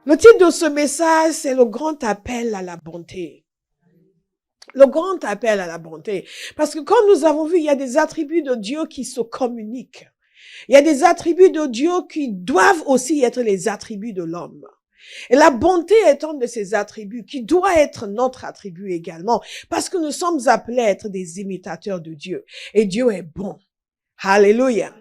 Le titre de ce message, c'est le grand appel à la bonté. Le grand appel à la bonté. Parce que comme nous avons vu, il y a des attributs de Dieu qui se communiquent. Il y a des attributs de Dieu qui doivent aussi être les attributs de l'homme. Et la bonté est un de ces attributs qui doit être notre attribut également. Parce que nous sommes appelés à être des imitateurs de Dieu. Et Dieu est bon. Alléluia.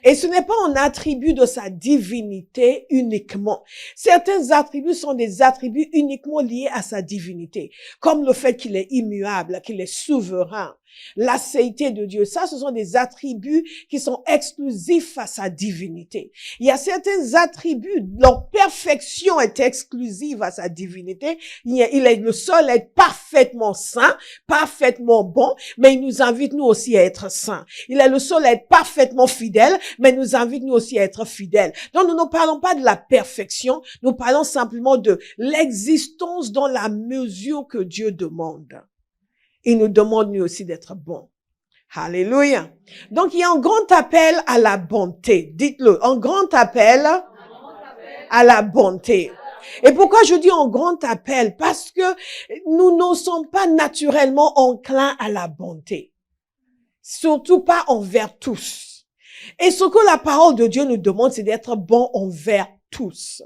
Et ce n'est pas un attribut de sa divinité uniquement. Certains attributs sont des attributs uniquement liés à sa divinité, comme le fait qu'il est immuable, qu'il est souverain, l'acéité de Dieu. Ça, ce sont des attributs qui sont exclusifs à sa divinité. Il y a certains attributs, leur perfection est exclusive à sa divinité. Il est le seul à être parfaitement saint, parfaitement bon, mais il nous invite nous aussi à être saints. Il est le seul à être parfaitement fidèle, mais nous invite nous aussi à être fidèles. Donc nous ne parlons pas de la perfection, nous parlons simplement de l'existence dans la mesure que Dieu demande. Il nous demande lui aussi d'être bon. Alléluia. Donc il y a un grand appel à la bonté. Dites-le, un grand appel à la bonté. Et pourquoi je dis un grand appel? Parce que nous ne sommes pas naturellement enclins à la bonté. Surtout pas envers tous. Et ce que la parole de Dieu nous demande, c'est d'être bon envers tous.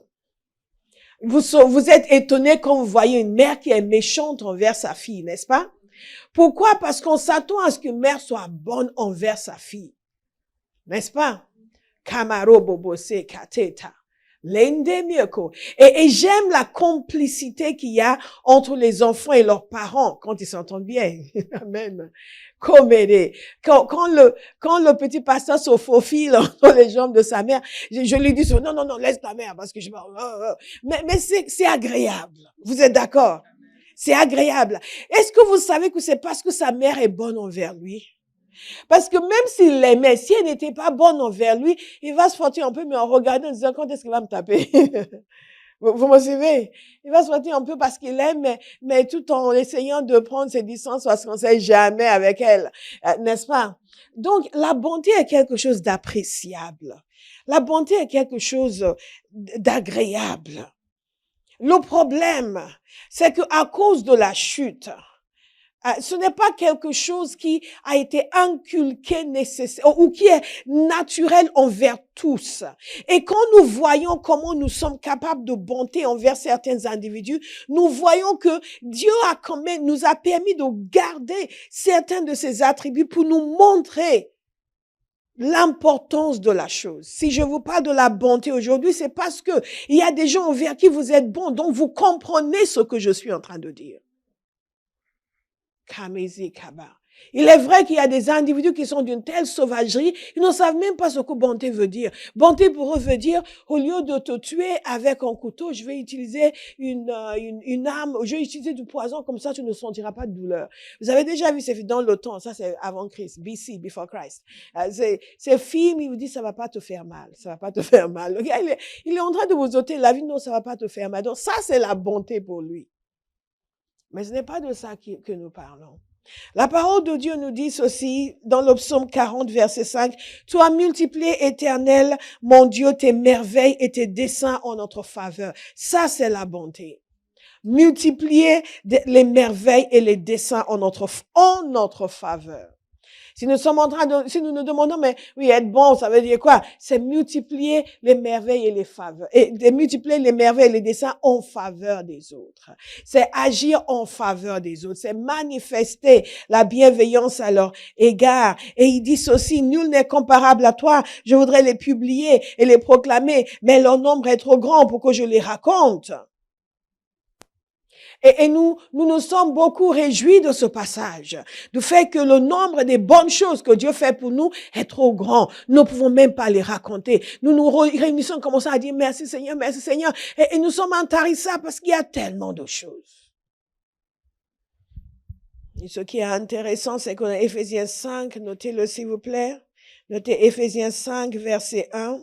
Vous êtes étonnés quand vous voyez une mère qui est méchante envers sa fille, n'est-ce pas? Pourquoi? Parce qu'on s'attend à ce qu'une mère soit bonne envers sa fille. N'est-ce pas? Kamaro bobose kateta. Et j'aime la complicité qu'il y a entre les enfants et leurs parents quand ils s'entendent bien. Amen. Quand le petit pasteur se faufile entre les jambes de sa mère, je lui dis non, laisse ta mère parce que mais c'est agréable. Vous êtes d'accord? C'est agréable. Est-ce que vous savez que c'est parce que sa mère est bonne envers lui? Parce que même s'il l'aimait, si elle n'était pas bonne envers lui, il va se frotter un peu, mais en regardant, en disant, quand est-ce qu'il va me taper? Vous me suivez? Il va se frotter un peu parce qu'il aime, mais tout en essayant de prendre ses distances parce qu'on ne sait jamais avec elle. N'est-ce pas? Donc, la bonté est quelque chose d'appréciable. La bonté est quelque chose d'agréable. Le problème, c'est que à cause de la chute, ce n'est pas quelque chose qui a été inculqué nécessaire ou qui est naturel envers tous. Et quand nous voyons comment nous sommes capables de bonté envers certains individus, nous voyons que Dieu a quand même nous a permis de garder certains de ses attributs pour nous montrer l'importance de la chose. Si je vous parle de la bonté aujourd'hui, c'est parce que il y a des gens envers qui vous êtes bons, donc vous comprenez ce que je suis en train de dire. Kamezi Kaba. Il est vrai qu'il y a des individus qui sont d'une telle sauvagerie, ils ne savent même pas ce que bonté veut dire. Bonté pour eux veut dire, au lieu de te tuer avec un couteau, je vais utiliser une arme, je vais utiliser du poison, comme ça tu ne sentiras pas de douleur. Vous avez déjà vu ces films dans le temps, ça c'est avant Christ, BC, before Christ. Ces films, ils vous disent, ça va pas te faire mal, ça va pas te faire mal. Le gars, il est en train de vous ôter la vie, non, ça va pas te faire mal. Donc ça, c'est la bonté pour lui. Mais ce n'est pas de ça que nous parlons. La parole de Dieu nous dit ceci dans le psaume 40, verset 5. « Toi, multiplié éternel, mon Dieu, tes merveilles et tes desseins en notre faveur. » Ça, c'est la bonté. Multiplier les merveilles et les desseins en notre faveur. Si nous sommes en train si nous nous demandons, mais oui, être bon, ça veut dire quoi? C'est multiplier les merveilles et les faveurs. Et multiplier les merveilles et les desseins en faveur des autres. C'est agir en faveur des autres. C'est manifester la bienveillance à leur égard. Et il dit ceci, nul n'est comparable à toi. Je voudrais les publier et les proclamer, mais leur nombre est trop grand pour que je les raconte. Et nous sommes beaucoup réjouis de ce passage, du fait que le nombre des bonnes choses que Dieu fait pour nous est trop grand. Nous ne pouvons même pas les raconter. Nous nous réunissons, commençons à dire merci Seigneur, et nous sommes intarissables parce qu'il y a tellement de choses. Et ce qui est intéressant, c'est qu'on a Éphésiens 5, notez-le s'il vous plaît. Notez Éphésiens 5, verset 1.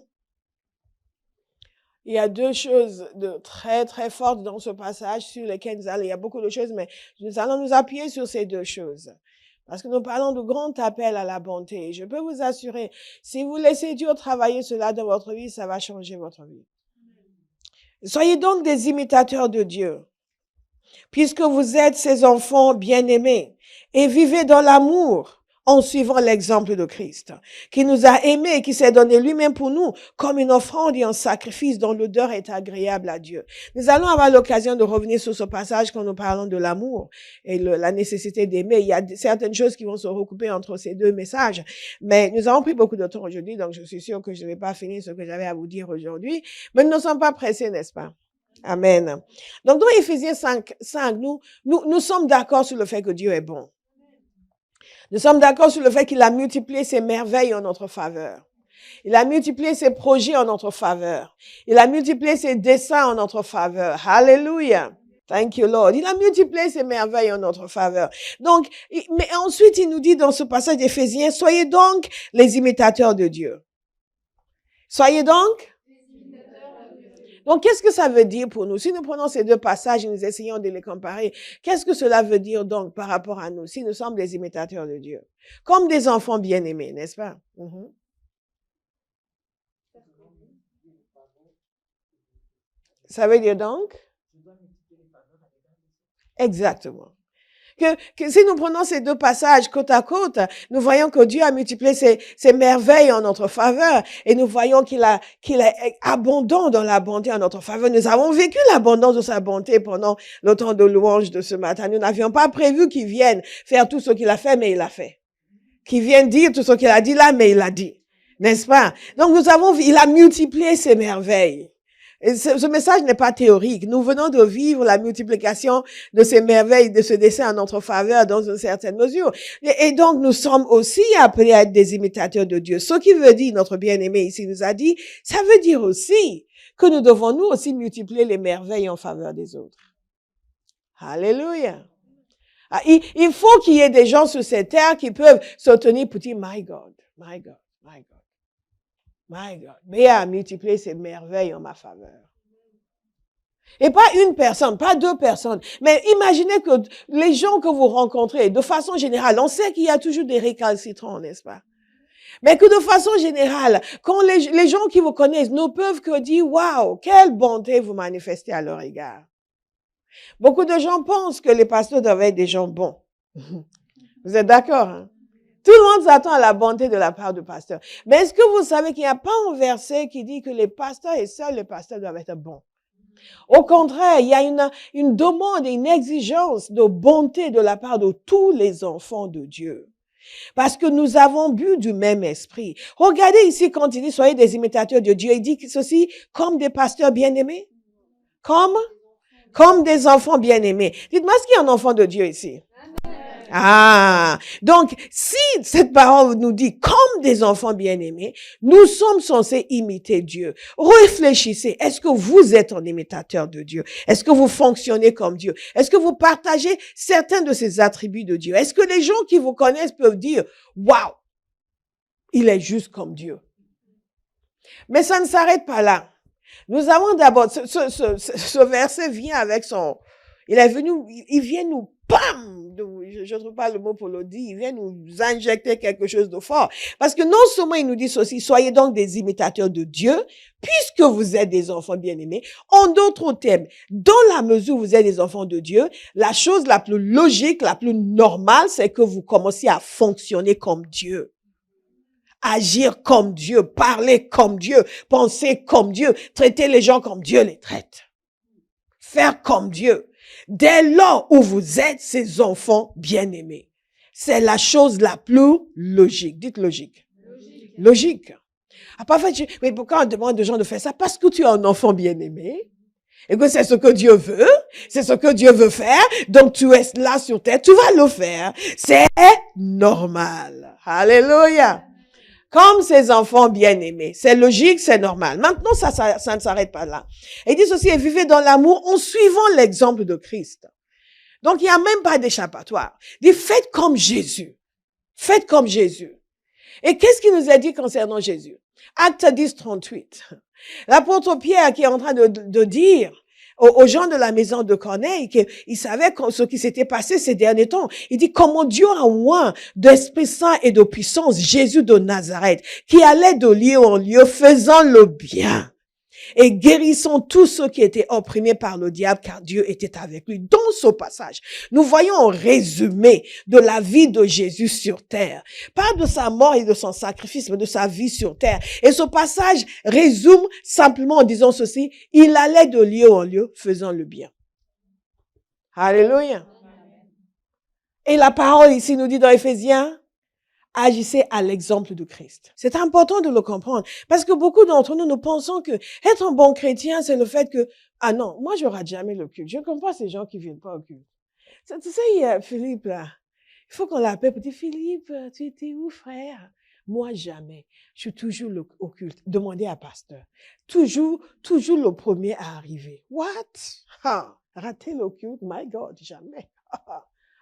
Il y a deux choses de très, très fortes dans ce passage sur lesquelles nous allons, il y a beaucoup de choses, mais nous allons nous appuyer sur ces deux choses. Parce que nous parlons de grand appel à la bonté. Je peux vous assurer, si vous laissez Dieu travailler cela dans votre vie, ça va changer votre vie. Soyez donc des imitateurs de Dieu, puisque vous êtes ses enfants bien-aimés, et vivez dans l'amour en suivant l'exemple de Christ, qui nous a aimés et qui s'est donné lui-même pour nous comme une offrande et un sacrifice dont l'odeur est agréable à Dieu. Nous allons avoir l'occasion de revenir sur ce passage quand nous parlons de l'amour et la nécessité d'aimer. Il y a certaines choses qui vont se recouper entre ces deux messages, mais nous avons pris beaucoup de temps aujourd'hui, donc je suis sûre que je ne vais pas finir ce que j'avais à vous dire aujourd'hui, mais nous ne sommes pas pressés, n'est-ce pas? Amen. Donc, dans Éphésiens 5, nous sommes d'accord sur le fait que Dieu est bon. Nous sommes d'accord sur le fait qu'il a multiplié ses merveilles en notre faveur. Il a multiplié ses projets en notre faveur. Il a multiplié ses desseins en notre faveur. Hallelujah. Thank you, Lord. Il a multiplié ses merveilles en notre faveur. Donc, mais ensuite, il nous dit dans ce passage d'Éphésiens, soyez donc les imitateurs de Dieu. Soyez donc. Donc, qu'est-ce que ça veut dire pour nous? Si nous prenons ces deux passages et nous essayons de les comparer, qu'est-ce que cela veut dire donc par rapport à nous, si nous sommes des imitateurs de Dieu? Comme des enfants bien-aimés, n'est-ce pas? Ça veut dire donc? Exactement. Que si nous prenons ces deux passages côte à côte, nous voyons que Dieu a multiplié ses merveilles en notre faveur et nous voyons qu'il est abondant dans la bonté en notre faveur. Nous avons vécu l'abondance de sa bonté pendant le temps de louange de ce matin. Nous n'avions pas prévu qu'il vienne faire tout ce qu'il a fait, mais il a fait. Qu'il vienne dire tout ce qu'il a dit là, mais il a dit. N'est-ce pas? Donc il a multiplié ses merveilles. Et ce message n'est pas théorique. Nous venons de vivre la multiplication de ces merveilles, de ce dessein en notre faveur dans une certaine mesure. Et donc, nous sommes aussi appelés à être des imitateurs de Dieu. Ce qui veut dire, notre bien-aimé ici nous a dit, ça veut dire aussi que nous devons nous aussi multiplier les merveilles en faveur des autres. Alléluia. Il faut qu'il y ait des gens sur cette terre qui peuvent se tenir pour dire, my God, my God, my God. My God, mais il a multiplié ses merveilles en ma faveur. Et pas une personne, pas deux personnes, mais imaginez que les gens que vous rencontrez, de façon générale, on sait qu'il y a toujours des récalcitrants, n'est-ce pas? Mais que de façon générale, quand les gens qui vous connaissent ne peuvent que dire, waouh, quelle bonté vous manifestez à leur égard. Beaucoup de gens pensent que les pasteurs doivent être des gens bons. Vous êtes d'accord, hein? Tout le monde s'attend à la bonté de la part du pasteur. Mais est-ce que vous savez qu'il n'y a pas un verset qui dit que les pasteurs et seuls les pasteurs doivent être bons? Au contraire, il y a une demande et une exigence de bonté de la part de tous les enfants de Dieu. Parce que nous avons bu du même esprit. Regardez ici quand il dit soyez des imitateurs de Dieu. Il dit ceci comme des pasteurs bien-aimés. Comme des enfants bien-aimés. Dites-moi, est-ce qu'il y a un enfant de Dieu ici? Ah, donc si cette parole nous dit comme des enfants bien-aimés, nous sommes censés imiter Dieu. Réfléchissez, est-ce que vous êtes un imitateur de Dieu? Est-ce que vous fonctionnez comme Dieu? Est-ce que vous partagez certains de ces attributs de Dieu? Est-ce que les gens qui vous connaissent peuvent dire, waouh, il est juste comme Dieu? Mais ça ne s'arrête pas là. Nous avons d'abord, ce verset vient avec il vient nous, bam, je ne trouve pas le mot pour le dire, il vient nous injecter quelque chose de fort. Parce que non seulement il nous dit ceci, soyez donc des imitateurs de Dieu, puisque vous êtes des enfants bien-aimés. En d'autres termes, dans la mesure où vous êtes des enfants de Dieu, la chose la plus logique, la plus normale, c'est que vous commenciez à fonctionner comme Dieu. Agir comme Dieu, parler comme Dieu, penser comme Dieu, traiter les gens comme Dieu les traite. Faire comme Dieu. Dès lors où vous êtes ces enfants bien-aimés, c'est la chose la plus logique. Dites logique. Logique. Parfois, mais pourquoi on demande aux gens de faire ça? Parce que tu es un enfant bien-aimé. Et que c'est ce que Dieu veut. C'est ce que Dieu veut faire. Donc tu es là sur terre, tu vas le faire. C'est normal. Alléluia. Comme ces enfants bien-aimés. C'est logique, c'est normal. Maintenant, ça ne s'arrête pas là. Il dit ceci, et vivez dans l'amour en suivant l'exemple de Christ. Donc, il n'y a même pas d'échappatoire. Il dit, faites comme Jésus. Faites comme Jésus. Et qu'est-ce qu'il nous a dit concernant Jésus? Acte 10, 38. L'apôtre Pierre qui est en train de dire aux gens de la maison de Corneille qu'il savait ce qui s'était passé ces derniers temps. Il dit comment Dieu a oint d'Esprit Saint et de puissance Jésus de Nazareth, qui allait de lieu en lieu faisant le bien et guérissons tous ceux qui étaient opprimés par le diable, car Dieu était avec lui. Dans ce passage, nous voyons un résumé de la vie de Jésus sur terre. Pas de sa mort et de son sacrifice, mais de sa vie sur terre. Et ce passage résume simplement en disant ceci: il allait de lieu en lieu, faisant le bien. Alléluia. Et la parole ici nous dit dans Éphésiens, agissez à l'exemple de Christ. C'est important de le comprendre parce que beaucoup d'entre nous, nous pensons que être un bon chrétien, c'est le fait que, ah non, moi je rate jamais le culte. Je ne comprends pas ces gens qui viennent pas au culte. Tu sais, il y a Philippe là. Il faut qu'on l'appelle pour dire, Philippe, tu étais où, frère? Moi, jamais. Je suis toujours au culte. Demandez à pasteur. Toujours le premier à arriver. What? Rater le culte? My God, jamais.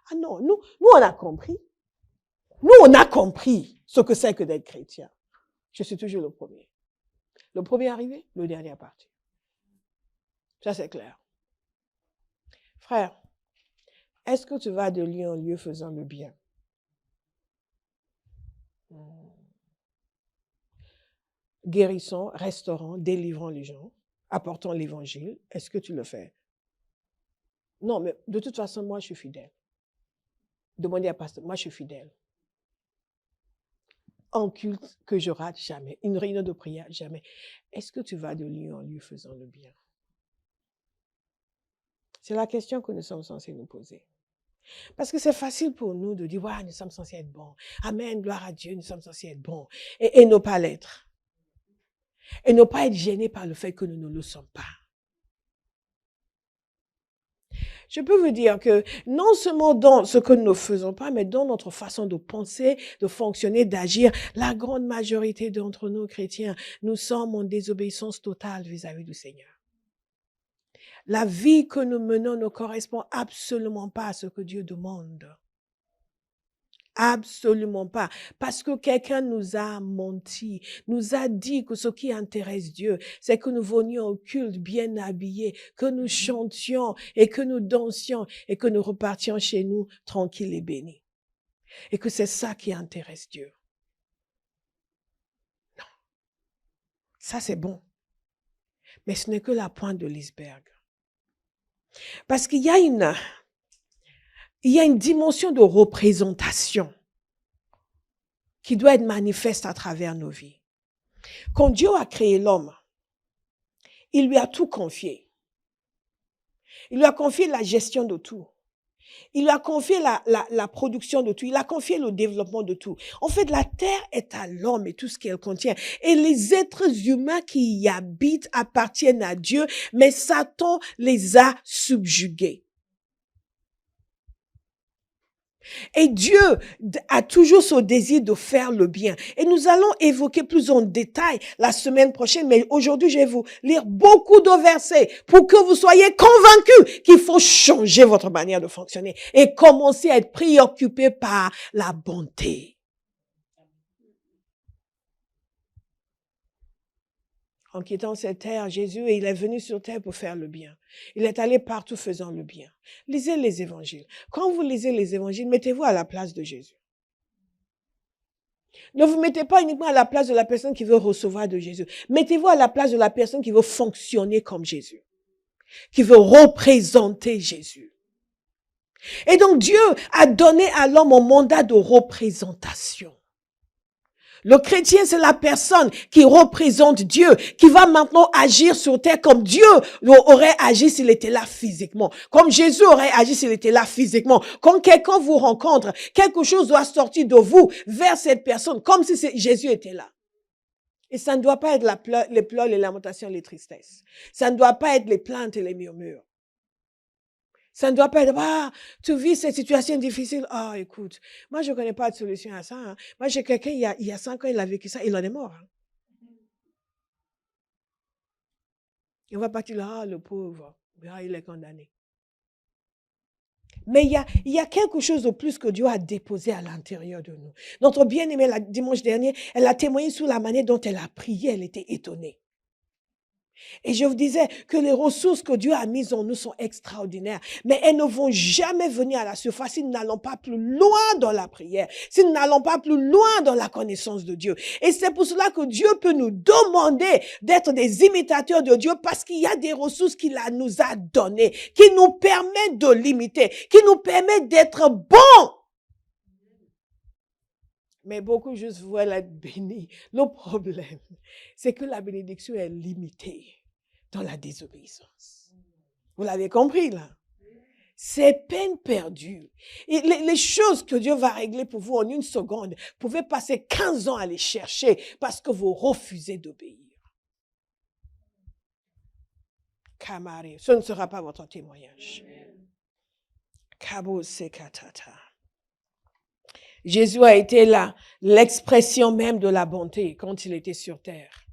Ah non, nous on a compris. Nous, on a compris ce que c'est que d'être chrétien. Je suis toujours le premier. Le premier arrivé, le dernier à partir. Ça, c'est clair. Frère, est-ce que tu vas de lieu en lieu faisant le bien? Guérissons, restaurant, délivrant les gens, apportant l'évangile. Est-ce que tu le fais? Non, mais de toute façon, moi, je suis fidèle. Demandez à pasteur, moi, je suis fidèle. En culte que je rate jamais, une réunion de prière jamais. Est-ce que tu vas de lieu en lieu faisant le bien? C'est la question que nous sommes censés nous poser. Parce que c'est facile pour nous de dire, ouais, nous sommes censés être bons. Amen, gloire à Dieu, nous sommes censés être bons. Et ne pas l'être. Et ne pas être gênés par le fait que nous ne le sommes pas. Je peux vous dire que non seulement dans ce que nous ne faisons pas, mais dans notre façon de penser, de fonctionner, d'agir, la grande majorité d'entre nous chrétiens, nous sommes en désobéissance totale vis-à-vis du Seigneur. La vie que nous menons ne correspond absolument pas à ce que Dieu demande. Absolument pas. Parce que quelqu'un nous a menti, nous a dit que ce qui intéresse Dieu, c'est que nous venions au culte bien habillés, que nous chantions et que nous dansions et que nous repartions chez nous tranquilles et bénis. Et que c'est ça qui intéresse Dieu. Non. Ça, c'est bon. Mais ce n'est que la pointe de l'iceberg. Parce qu'il y a une dimension de représentation qui doit être manifeste à travers nos vies. Quand Dieu a créé l'homme, il lui a tout confié. Il lui a confié la gestion de tout. Il lui a confié la production de tout. Il a confié le développement de tout. En fait, la terre est à l'homme et tout ce qu'elle contient. Et les êtres humains qui y habitent appartiennent à Dieu, mais Satan les a subjugués. Et Dieu a toujours ce désir de faire le bien. Et nous allons évoquer plus en détail la semaine prochaine, mais aujourd'hui, je vais vous lire beaucoup de versets pour que vous soyez convaincus qu'il faut changer votre manière de fonctionner et commencer à être préoccupé par la bonté. En quittant cette terre, Jésus, il est venu sur terre pour faire le bien. Il est allé partout faisant le bien. Lisez les évangiles. Quand vous lisez les évangiles, mettez-vous à la place de Jésus. Ne vous mettez pas uniquement à la place de la personne qui veut recevoir de Jésus. Mettez-vous à la place de la personne qui veut fonctionner comme Jésus, qui veut représenter Jésus. Et donc Dieu a donné à l'homme un mandat de représentation. Le chrétien, c'est la personne qui représente Dieu, qui va maintenant agir sur terre comme Dieu aurait agi s'il était là physiquement, comme Jésus aurait agi s'il était là physiquement. Quand quelqu'un vous rencontre, quelque chose doit sortir de vous vers cette personne, comme si Jésus était là. Et ça ne doit pas être les pleurs, les lamentations, les tristesses. Ça ne doit pas être les plaintes et les murmures. Ça ne doit pas être, ah, tu vis cette situation difficile. Ah, écoute, moi, je ne connais pas de solution à ça. Hein. Moi, j'ai quelqu'un, il y a 5 ans, il a vécu ça, il en est mort. Hein. Et on va partir là, ah, le pauvre, ah, il est condamné. Mais il y a quelque chose de plus que Dieu a déposé à l'intérieur de nous. Notre bien-aimée, dimanche dernier, elle a témoigné sur la manière dont elle a prié, elle était étonnée. Et je vous disais que les ressources que Dieu a mises en nous sont extraordinaires, mais elles ne vont jamais venir à la surface si nous n'allons pas plus loin dans la prière, si nous n'allons pas plus loin dans la connaissance de Dieu. Et c'est pour cela que Dieu peut nous demander d'être des imitateurs de Dieu, parce qu'il y a des ressources qu'il nous a données, qui nous permettent de l'imiter, qui nous permettent d'être bons. Mais beaucoup juste veulent être bénis. Le problème, c'est que la bénédiction est limitée dans la désobéissance. Vous l'avez compris là? C'est peine perdue. Et les choses que Dieu va régler pour vous en une seconde, vous pouvez passer 15 ans à les chercher parce que vous refusez d'obéir. Kamari, ce ne sera pas votre témoignage. Kabo sekatata. Jésus a été là, l'expression même de la bonté quand il était sur terre.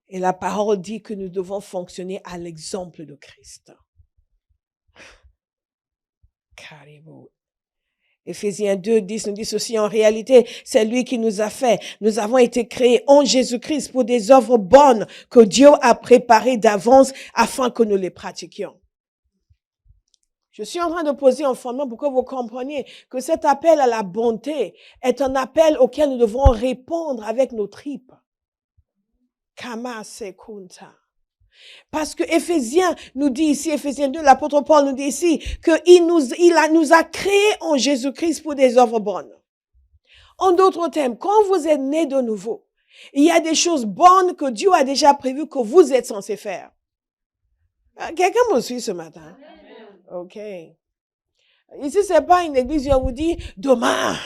Et la parole dit que nous devons fonctionner à l'exemple de Christ. Caribou. Éphésiens 2, 10 nous dit ceci, en réalité, c'est lui qui nous a fait. Nous avons été créés en Jésus-Christ pour des œuvres bonnes que Dieu a préparées d'avance afin que nous les pratiquions. Je suis en train de poser un fondement pour que vous compreniez que cet appel à la bonté est un appel auquel nous devons répondre avec nos tripes. Kama sekunta. Parce que Éphésiens nous dit ici, Éphésiens 2, l'apôtre Paul nous dit ici, qu'il nous a créés en Jésus-Christ pour des œuvres bonnes. En d'autres termes, quand vous êtes né de nouveau, il y a des choses bonnes que Dieu a déjà prévues que vous êtes censé faire. Quelqu'un me suit ce matin? OK. Ici, c'est pas une église où on vous dit, demain,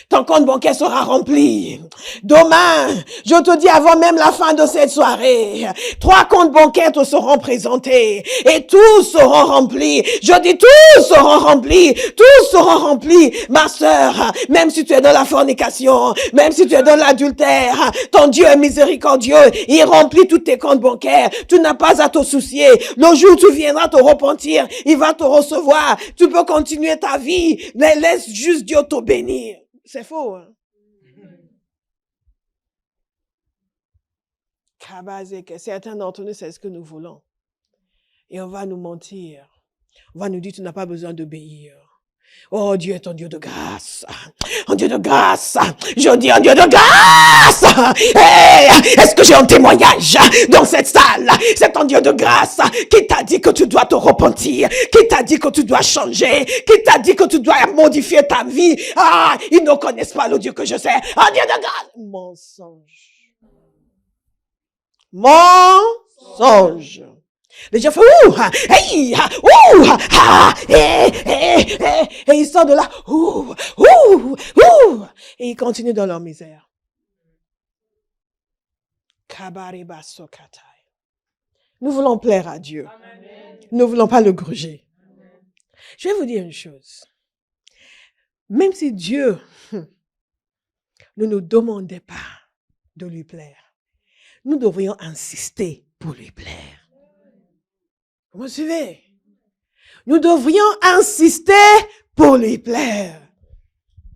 ton compte bancaire sera rempli. Demain, je te dis avant même la fin de cette soirée, 3 comptes bancaires te seront présentés et tous seront remplis. Je dis tous seront remplis. Tous seront remplis. Ma sœur, même si tu es dans la fornication, même si tu es dans l'adultère, ton Dieu est miséricordieux. Il remplit tous tes comptes bancaires. Tu n'as pas à te soucier. Le jour où tu viendras te repentir, il va te recevoir. Tu peux continuer ta vie, mais laisse juste Dieu te bénir. C'est faux, hein? Certains d'entre nous, c'est ce que nous voulons. Et on va nous mentir. On va nous dire, tu n'as pas besoin d'obéir. Oh, Dieu est un Dieu de grâce. Un Dieu de grâce. Je dis un Dieu de grâce. Hey, est-ce que j'ai un témoignage dans cette salle? C'est un Dieu de grâce qui t'a dit que tu dois te repentir, qui t'a dit que tu dois changer, qui t'a dit que tu dois modifier ta vie. Ah, ils ne connaissent pas le Dieu que je sais. Un Dieu de grâce. Mensonge. Mensonge. Les gens font ouh, hey, ouh, et ils sortent de là, et ils continuent dans leur misère. Nous voulons plaire à Dieu. Nous ne voulons pas le gruger. Je vais vous dire une chose. Même si Dieu ne nous demandait pas de lui plaire, nous devrions insister pour lui plaire. Vous me suivez? Nous devrions insister pour lui plaire.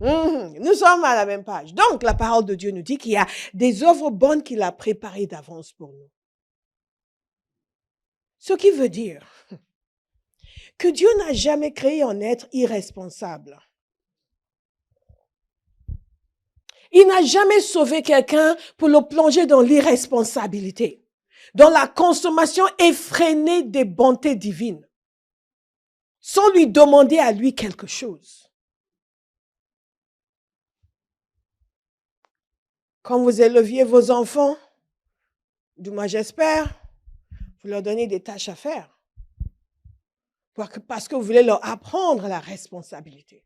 Nous sommes à la même page. Donc, la parole de Dieu nous dit qu'il y a des œuvres bonnes qu'il a préparées d'avance pour nous. Ce qui veut dire que Dieu n'a jamais créé un être irresponsable. Il n'a jamais sauvé quelqu'un pour le plonger dans l'irresponsabilité, dans la consommation effrénée des bontés divines, sans lui demander à lui quelque chose. Quand vous éleviez vos enfants, du moins j'espère, vous leur donnez des tâches à faire, parce que vous voulez leur apprendre la responsabilité.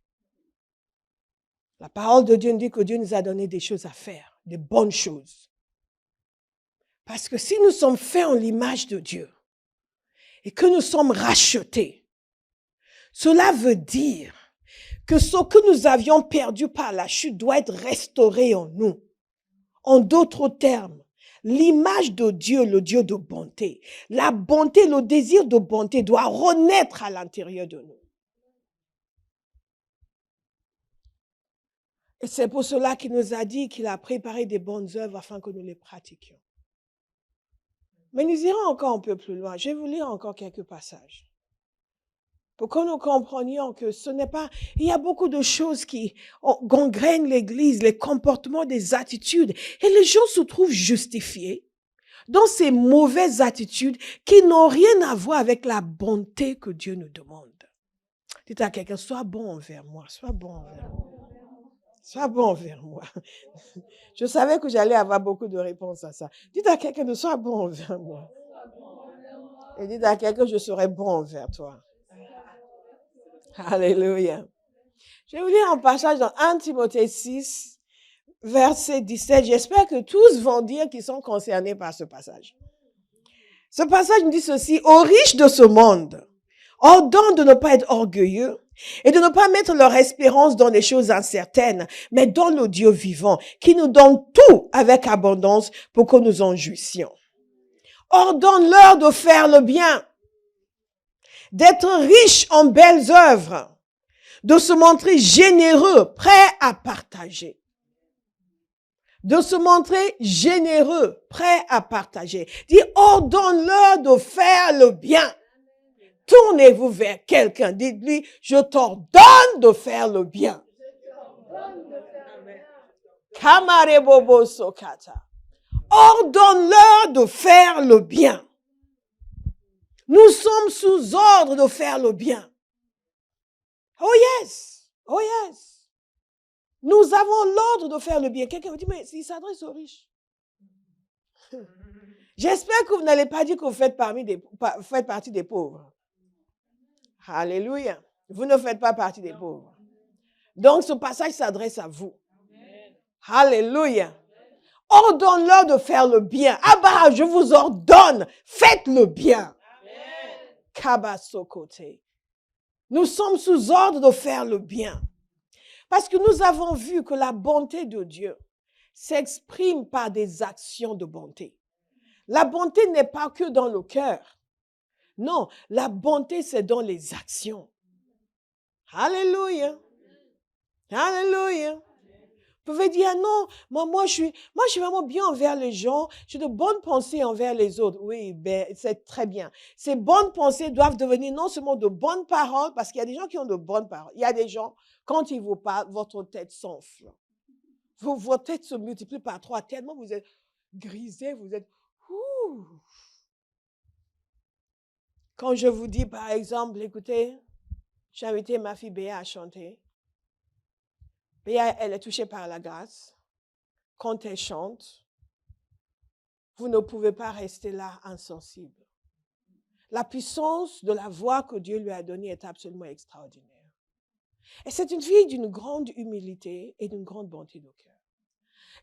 La parole de Dieu nous dit que Dieu nous a donné des choses à faire, des bonnes choses. Parce que si nous sommes faits en l'image de Dieu et que nous sommes rachetés, cela veut dire que ce que nous avions perdu par la chute doit être restauré en nous. En d'autres termes, l'image de Dieu, le Dieu de bonté, la bonté, le désir de bonté doit renaître à l'intérieur de nous. Et c'est pour cela qu'il nous a dit qu'il a préparé des bonnes œuvres afin que nous les pratiquions. Mais nous irons encore un peu plus loin. Je vais vous lire encore quelques passages. Pour que nous comprenions que ce n'est pas... Il y a beaucoup de choses qui gangrènent l'Église, les comportements, des attitudes. Et les gens se trouvent justifiés dans ces mauvaises attitudes qui n'ont rien à voir avec la bonté que Dieu nous demande. Dites à quelqu'un, sois bon envers moi, sois bon envers moi. Sois bon envers moi. Je savais que j'allais avoir beaucoup de réponses à ça. Dites à quelqu'un de sois bon envers moi. Et dites à quelqu'un, je serai bon envers toi. Alléluia. Je vais vous lire un passage dans 1 Timothée 6, verset 17. J'espère que tous vont dire qu'ils sont concernés par ce passage. Ce passage nous dit ceci: aux riches de ce monde, ordonne de ne pas être orgueilleux et de ne pas mettre leur espérance dans les choses incertaines, mais dans le Dieu vivant, qui nous donne tout avec abondance pour que nous en jouissions. Ordonne-leur de faire le bien, d'être riches en belles œuvres, de se montrer généreux, prêts à partager. De se montrer généreux, prêts à partager. Dis, ordonne-leur de faire le bien. Tournez-vous vers quelqu'un. Dites-lui, je t'ordonne de faire le bien. Kamarebobo Sokata. Ordonne-leur de faire le bien. Nous sommes sous ordre de faire le bien. Oh yes, oh yes. Nous avons l'ordre de faire le bien. Quelqu'un me dit, mais il s'adresse aux riches. J'espère que vous n'allez pas dire que vous faites partie des pauvres. Alléluia. Vous ne faites pas partie des pauvres. Donc ce passage s'adresse à vous. Alléluia. Ordonne-leur de faire le bien. Ah bah, je vous ordonne, faites le bien. Kabasokote. Nous sommes sous ordre de faire le bien. Parce que nous avons vu que la bonté de Dieu s'exprime par des actions de bonté. La bonté n'est pas que dans le cœur. Non, la bonté, c'est dans les actions. Alléluia. Alléluia. Vous pouvez dire, non, moi, je suis vraiment bien envers les gens. J'ai de bonnes pensées envers les autres. Oui, ben, c'est très bien. Ces bonnes pensées doivent devenir non seulement de bonnes paroles, parce qu'il y a des gens qui ont de bonnes paroles. Il y a des gens, quand ils vous parlent, votre tête s'enfle. Votre tête se multiplie par 3, tellement vous êtes grisé, vous êtes... Ouh. Quand je vous dis, par exemple, écoutez, j'ai invité ma fille Béa à chanter. Béa, elle est touchée par la grâce. Quand elle chante, vous ne pouvez pas rester là insensible. La puissance de la voix que Dieu lui a donnée est absolument extraordinaire. Et c'est une fille d'une grande humilité et d'une grande bonté de cœur.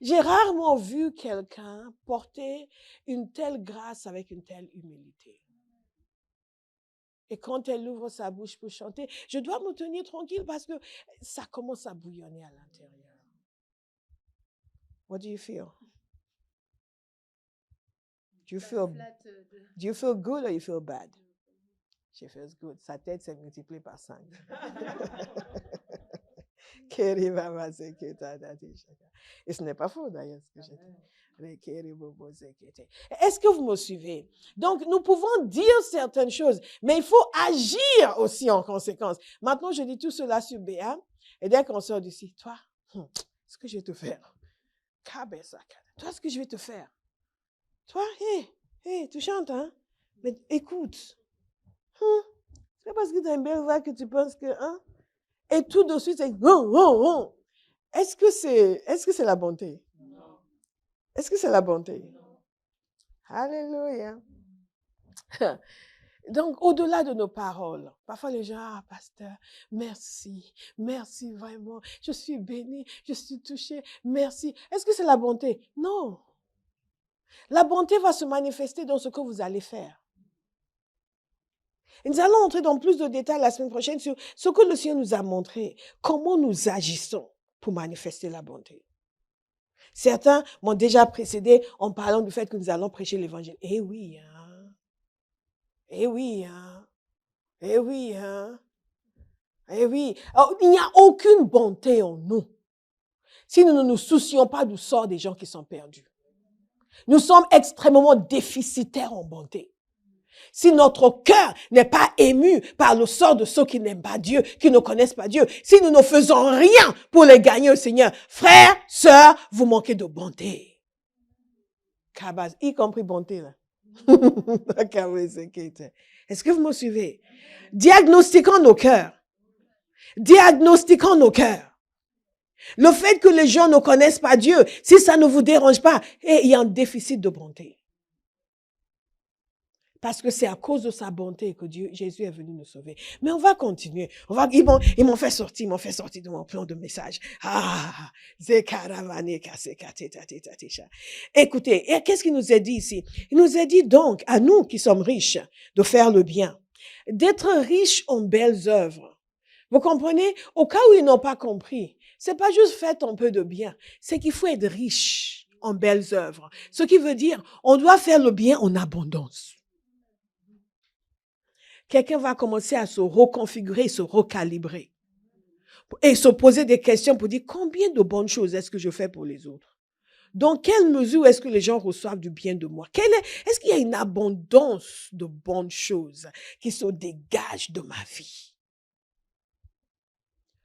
J'ai rarement vu quelqu'un porter une telle grâce avec une telle humilité. Et quand elle ouvre sa bouche pour chanter, je dois me tenir tranquille parce que ça commence à bouillonner à l'intérieur. What do you feel? Do you feel good or you feel bad? She feels good. Sa tête s'est multipliée par 5. Et ce n'est pas faux d'ailleurs ce que j'ai dit. Est-ce que vous me suivez? Donc, nous pouvons dire certaines choses, mais il faut agir aussi en conséquence. Maintenant, je dis tout cela sur Béa, et dès qu'on sort d'ici, toi, ce que je vais te faire? Toi, ce que je vais te faire? Toi, hé, tu chantes, hein? Mais écoute, c'est parce que tu as une belle voix que tu penses que, hein? Et tout de suite, c'est, Est-ce que c'est la bonté? Non. Est-ce que c'est la bonté? Non. Alléluia. Donc, au-delà de nos paroles, parfois les gens, pasteur, merci vraiment, je suis bénie, je suis touchée, merci. Est-ce que c'est la bonté? Non. La bonté va se manifester dans ce que vous allez faire. Et nous allons entrer dans plus de détails la semaine prochaine sur ce que le Seigneur nous a montré, comment nous agissons pour manifester la bonté. Certains m'ont déjà précédé en parlant du fait que nous allons prêcher l'évangile. Eh oui, hein. Eh oui, hein. Eh oui, hein. Eh oui. Alors, il n'y a aucune bonté en nous si nous ne nous soucions pas du sort des gens qui sont perdus. Nous sommes extrêmement déficitaires en bonté. Si notre cœur n'est pas ému par le sort de ceux qui n'aiment pas Dieu, qui ne connaissent pas Dieu, si nous ne faisons rien pour les gagner au Seigneur, frères, sœurs, vous manquez de bonté. Cabaz, y compris bonté, là. Est-ce que vous me suivez? Diagnostiquons nos cœurs. Diagnostiquons nos cœurs. Le fait que les gens ne connaissent pas Dieu, si ça ne vous dérange pas, il y a un déficit de bonté. Parce que c'est à cause de sa bonté que Jésus est venu nous sauver. Mais on va continuer. Ils m'ont fait sortir de mon plan de message. Écoutez, et qu'est-ce qu'il nous a dit ici? Il nous a dit donc, à nous qui sommes riches, de faire le bien. D'être riches en belles œuvres. Vous comprenez? Au cas où ils n'ont pas compris, c'est pas juste faites un peu de bien. C'est qu'il faut être riche en belles œuvres. Ce qui veut dire, on doit faire le bien en abondance. Quelqu'un va commencer à se reconfigurer, se recalibrer et se poser des questions pour dire combien de bonnes choses est-ce que je fais pour les autres? Dans quelle mesure est-ce que les gens reçoivent du bien de moi? Est-ce qu'il y a une abondance de bonnes choses qui se dégagent de ma vie?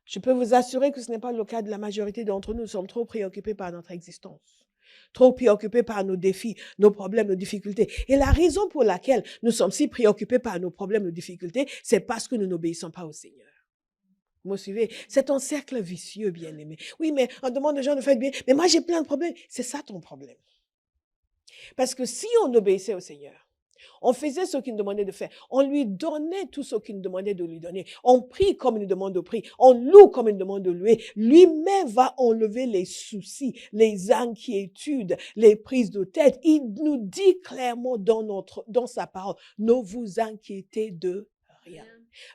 Je peux vous assurer que ce n'est pas le cas de la majorité d'entre nous. Nous sommes trop préoccupés par notre existence. Trop préoccupés par nos défis, nos problèmes, nos difficultés. Et la raison pour laquelle nous sommes si préoccupés par nos problèmes, nos difficultés, c'est parce que nous n'obéissons pas au Seigneur. Vous me suivez? C'est un cercle vicieux, bien-aimé. Oui, mais on demande aux gens de faire bien. Mais moi, j'ai plein de problèmes. C'est ça ton problème. Parce que si on obéissait au Seigneur, on faisait ce qu'il nous demandait de faire. On lui donnait tout ce qu'il nous demandait de lui donner. On prie comme il nous demande de prier. On loue comme il nous demande de louer. Lui-même va enlever les soucis, les inquiétudes, les prises de tête. Il nous dit clairement dans sa parole, ne vous inquiétez de rien.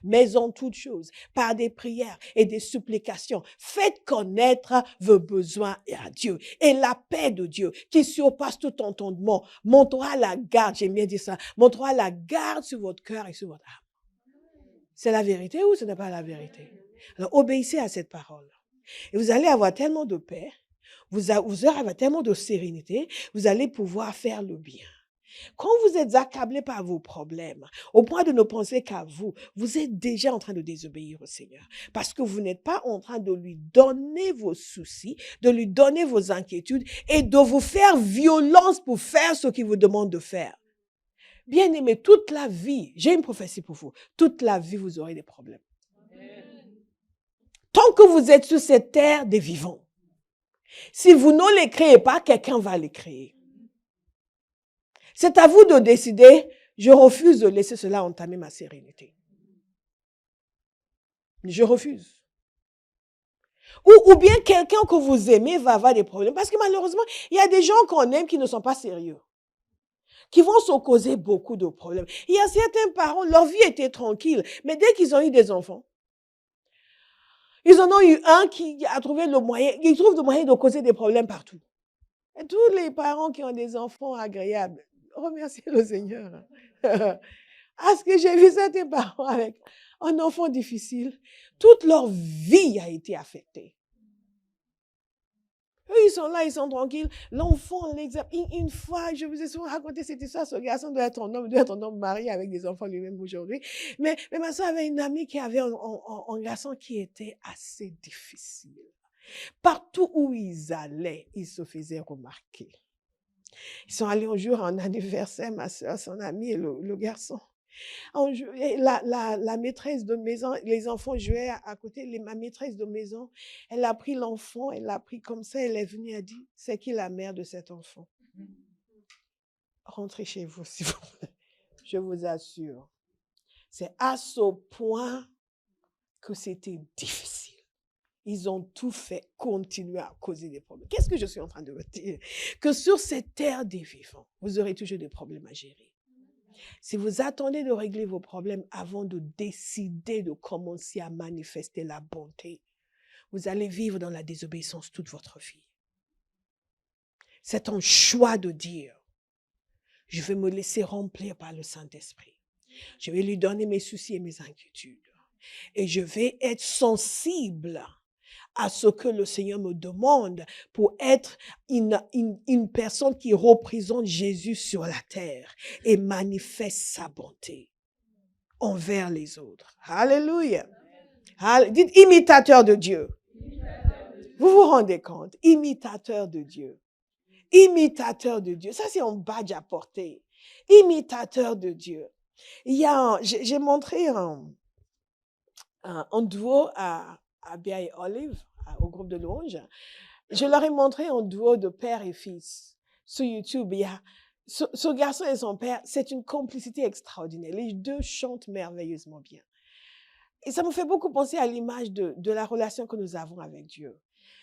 Mais en toute chose, par des prières et des supplications, faites connaître vos besoins à Dieu. Et la paix de Dieu, qui surpasse tout entendement, montrera la garde, j'aime bien dire ça, montrera la garde sur votre cœur et sur votre âme. C'est la vérité ou ce n'est pas la vérité? Alors, obéissez à cette parole. Et vous allez avoir tellement de paix, vous allez avoir tellement de sérénité, vous allez pouvoir faire le bien. Quand vous êtes accablé par vos problèmes, au point de ne penser qu'à vous, vous êtes déjà en train de désobéir au Seigneur. Parce que vous n'êtes pas en train de lui donner vos soucis, de lui donner vos inquiétudes et de vous faire violence pour faire ce qu'il vous demande de faire. Bien aimé, toute la vie, j'ai une prophétie pour vous, toute la vie vous aurez des problèmes. Tant que vous êtes sur cette terre des vivants, si vous ne les créez pas, quelqu'un va les créer. C'est à vous de décider, je refuse de laisser cela entamer ma sérénité. Je refuse. Ou bien quelqu'un que vous aimez va avoir des problèmes. Parce que malheureusement, il y a des gens qu'on aime qui ne sont pas sérieux, qui vont se causer beaucoup de problèmes. Il y a certains parents, leur vie était tranquille, mais dès qu'ils ont eu des enfants, ils en ont eu un qui a trouvé le moyen, ils trouvent le moyen de causer des problèmes partout. Et tous les parents qui ont des enfants agréables, remerciez le Seigneur. Parce que j'ai vu certains parents avec un enfant difficile, toute leur vie a été affectée. Eux, ils sont là, ils sont tranquilles. L'enfant, une fois, je vous ai souvent raconté cette histoire, ce garçon doit être un homme marié avec des enfants lui-même aujourd'hui. Mais ma soeur avait une amie qui avait un garçon qui était assez difficile. Partout où ils allaient, ils se faisaient remarquer. Ils sont allés un jour à un anniversaire, ma soeur, son ami et le garçon. La maîtresse de maison, les enfants jouaient à côté, ma maîtresse de maison, elle a pris l'enfant, elle l'a pris comme ça, elle est venue, elle a dit, c'est qui la mère de cet enfant? Rentrez chez vous, s'il vous plaît. Je vous assure. C'est à ce point que c'était difficile. Ils ont tout fait continuer à causer des problèmes. Qu'est-ce que je suis en train de vous dire? Que sur cette terre des vivants, vous aurez toujours des problèmes à gérer. Si vous attendez de régler vos problèmes avant de décider de commencer à manifester la bonté, vous allez vivre dans la désobéissance toute votre vie. C'est un choix de dire, je vais me laisser remplir par le Saint-Esprit. Je vais lui donner mes soucis et mes inquiétudes. Et je vais être sensible à ce que le Seigneur me demande pour être une personne qui représente Jésus sur la terre et manifeste sa bonté envers les autres. Alléluia. Dites imitateur de Dieu. Vous vous rendez compte? Imitateur de Dieu. Imitateur de Dieu. Ça, c'est un badge à porter. Imitateur de Dieu. J'ai montré un duo à Bia et Olive, au groupe de louanges. Je leur ai montré un duo de père et fils. Sur YouTube, il y a ce garçon et son père, c'est une complicité extraordinaire. Les deux chantent merveilleusement bien. Et ça me fait beaucoup penser à l'image de la relation que nous avons avec Dieu.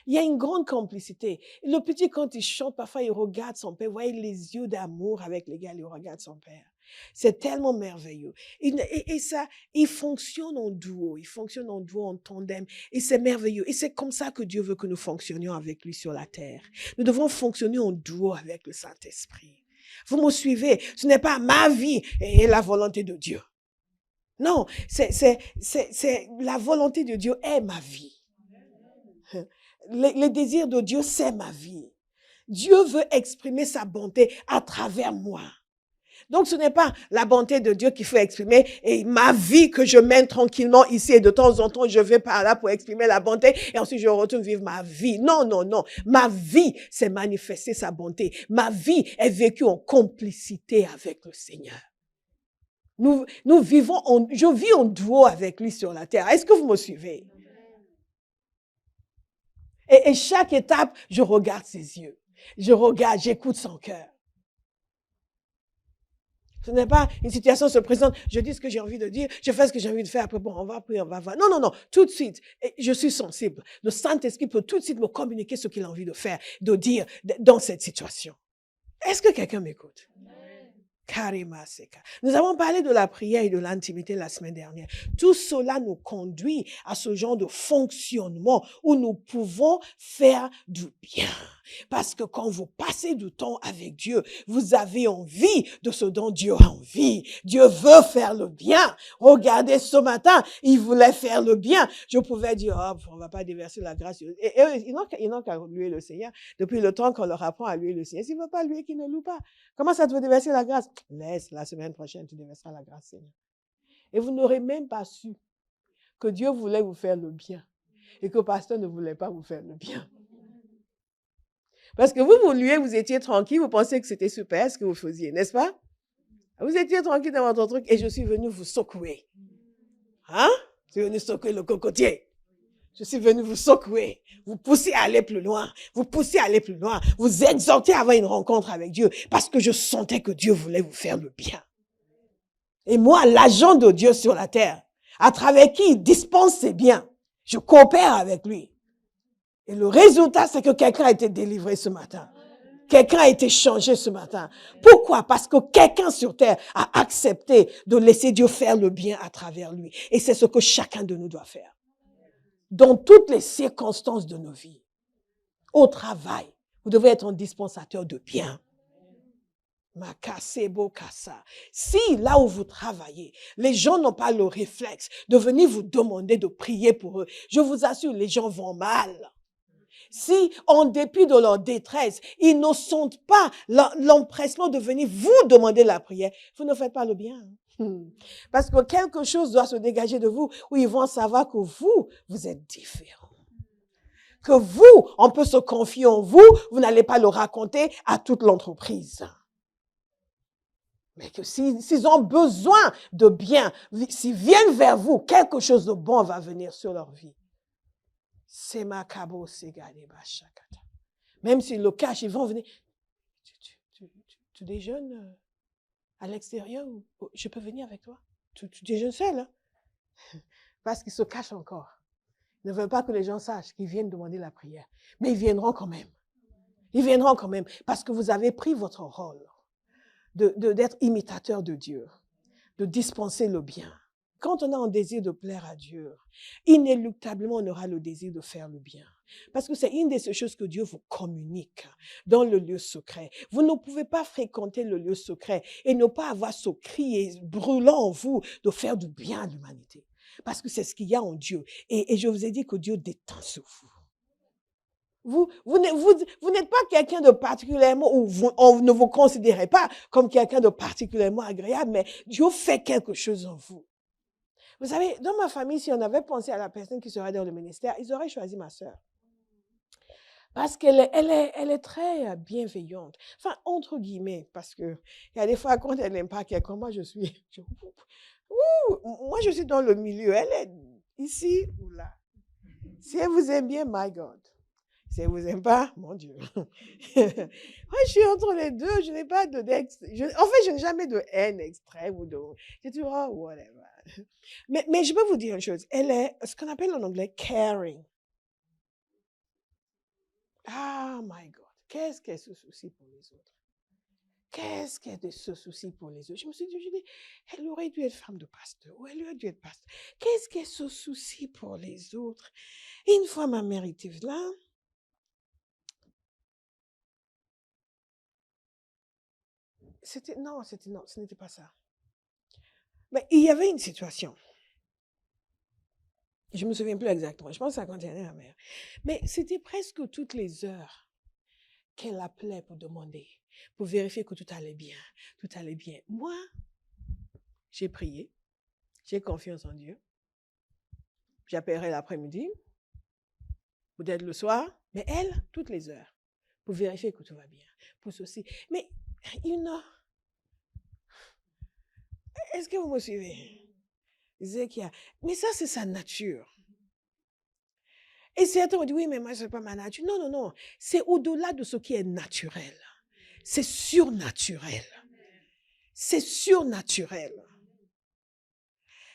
Il y a une grande complicité. Le petit, quand il chante, parfois, il regarde son père. Vous voyez les yeux d'amour avec lesquels il regarde son père. C'est tellement merveilleux. Et ça, il fonctionne en duo. Il fonctionne en duo, en tandem. Et c'est merveilleux. Et c'est comme ça que Dieu veut que nous fonctionnions avec lui sur la terre. Nous devons fonctionner en duo avec le Saint-Esprit. Vous me suivez? Ce n'est pas ma vie et la volonté de Dieu. Non, la volonté de Dieu est ma vie. Le désir de Dieu, c'est ma vie. Dieu veut exprimer sa bonté à travers moi. Donc, ce n'est pas la bonté de Dieu qu'il faut exprimer et ma vie que je mène tranquillement ici et de temps en temps, je vais par là pour exprimer la bonté et ensuite je retourne vivre ma vie. Non, non, non. Ma vie, c'est manifester sa bonté. Ma vie est vécue en complicité avec le Seigneur. Nous vivons, je vis en duo avec lui sur la terre. Est-ce que vous me suivez? Et chaque étape, je regarde ses yeux. Je regarde, j'écoute son cœur. Ce n'est pas une situation se présente, je dis ce que j'ai envie de dire, je fais ce que j'ai envie de faire, après bon, on va prier, on va voir. Non, non, non, tout de suite, je suis sensible. Le Saint-Esprit peut tout de suite me communiquer ce qu'il a envie de faire, de dire dans cette situation. Est-ce que quelqu'un m'écoute? Nous avons parlé de la prière et de l'intimité la semaine dernière. Tout cela nous conduit à ce genre de fonctionnement où nous pouvons faire du bien. Parce que quand vous passez du temps avec Dieu, vous avez envie de ce dont Dieu a envie. Dieu veut faire le bien. Regardez, ce matin, il voulait faire le bien. Je pouvais dire, oh, on ne va pas déverser la grâce. Et eux, ils n'ont qu'à louer le Seigneur. Depuis le temps qu'on leur apprend à louer le Seigneur. S'ils ne veulent pas louer, qu'ils ne louent pas. Comment ça te veut déverser la grâce? Laisse, la semaine prochaine, tu déverseras la grâce, Seigneur. Et vous n'aurez même pas su que Dieu voulait vous faire le bien et que le pasteur ne voulait pas vous faire le bien. Parce que vous louiez, vous étiez tranquille, vous pensiez que c'était super ce que vous faisiez, n'est-ce pas? Vous étiez tranquille dans votre truc et je suis venu vous secouer. Hein? Je suis venu secouer le cocotier. Je suis venu vous secouer, vous pousser à aller plus loin, vous exhorter à avoir une rencontre avec Dieu parce que je sentais que Dieu voulait vous faire le bien. Et moi, l'agent de Dieu sur la terre, à travers qui il dispense ses biens, je coopère avec lui. Et le résultat, c'est que quelqu'un a été délivré ce matin. Quelqu'un a été changé ce matin. Pourquoi? Parce que quelqu'un sur terre a accepté de laisser Dieu faire le bien à travers lui. Et c'est ce que chacun de nous doit faire. Dans toutes les circonstances de nos vies, au travail, vous devez être un dispensateur de bien. Si là où vous travaillez, les gens n'ont pas le réflexe de venir vous demander de prier pour eux, je vous assure, les gens vont mal. Si, en dépit de leur détresse, ils ne sentent pas l'empressement de venir vous demander la prière, vous ne faites pas le bien. Parce que quelque chose doit se dégager de vous où ils vont savoir que vous êtes différent. Que vous, on peut se confier en vous, vous n'allez pas le raconter à toute l'entreprise. Mais que s'ils ont besoin de bien, s'ils viennent vers vous, quelque chose de bon va venir sur leur vie. C'est macabo, c'est gardé, bachakata. Même s'ils le cachent, ils vont venir. Tu déjeunes à l'extérieur ou je peux venir avec toi? Tu déjeunes seul, hein? Parce qu'ils se cachent encore. Ils ne veulent pas que les gens sachent qu'ils viennent demander la prière. Mais ils viendront quand même. Ils viendront quand même parce que vous avez pris votre rôle d'être imitateur de Dieu, de dispenser le bien. Quand on a un désir de plaire à Dieu, inéluctablement, on aura le désir de faire le bien. Parce que c'est une des choses que Dieu vous communique dans le lieu secret. Vous ne pouvez pas fréquenter le lieu secret et ne pas avoir ce cri brûlant en vous de faire du bien à l'humanité. Parce que c'est ce qu'il y a en Dieu. Et je vous ai dit que Dieu détend sur vous. Vous n'êtes pas quelqu'un de particulièrement, ou on ne vous considérez pas comme quelqu'un de particulièrement agréable, mais Dieu fait quelque chose en vous. Vous savez, dans ma famille, si on avait pensé à la personne qui serait dans le ministère, ils auraient choisi ma sœur. Parce elle est très bienveillante. Enfin, entre guillemets, parce que il y a des fois, quand elle n'aime pas quelqu'un, moi, je suis... moi, je suis dans le milieu. Elle est ici ou là. Si elle vous aime bien, my God. Si elle vous aime pas, mon Dieu. Moi, je suis entre les deux. Je n'ai pas en fait, je n'ai jamais de haine extrême ou de... Je dis, oh, whatever. Mais je peux vous dire une chose. Elle est ce qu'on appelle en anglais caring. Ah, my God. Qu'est-ce qu'elle se soucie pour les autres? Qu'est-ce qu'elle se soucie pour les autres? Je me suis dit, elle aurait dû être femme de pasteur ou elle aurait dû être pasteur. Qu'est-ce qu'elle se soucie pour les autres? Et une fois ma mère était là, non, ce n'était pas ça. Mais il y avait une situation. Je me souviens plus exactement. Je pense que ça concernait ma mère. Mais c'était presque toutes les heures qu'elle appelait pour demander, pour vérifier que tout allait bien, tout allait bien. Moi, j'ai prié, j'ai confiance en Dieu. J'appellerai l'après-midi, peut-être le soir, mais elle, toutes les heures, pour vérifier que tout va bien, pour ceci. Mais, est-ce que vous me suivez? Mais ça, c'est sa nature. Et certains ont dit, oui, mais moi, ce n'est pas ma nature. Non, non, non. C'est au-delà de ce qui est naturel. C'est surnaturel. C'est surnaturel.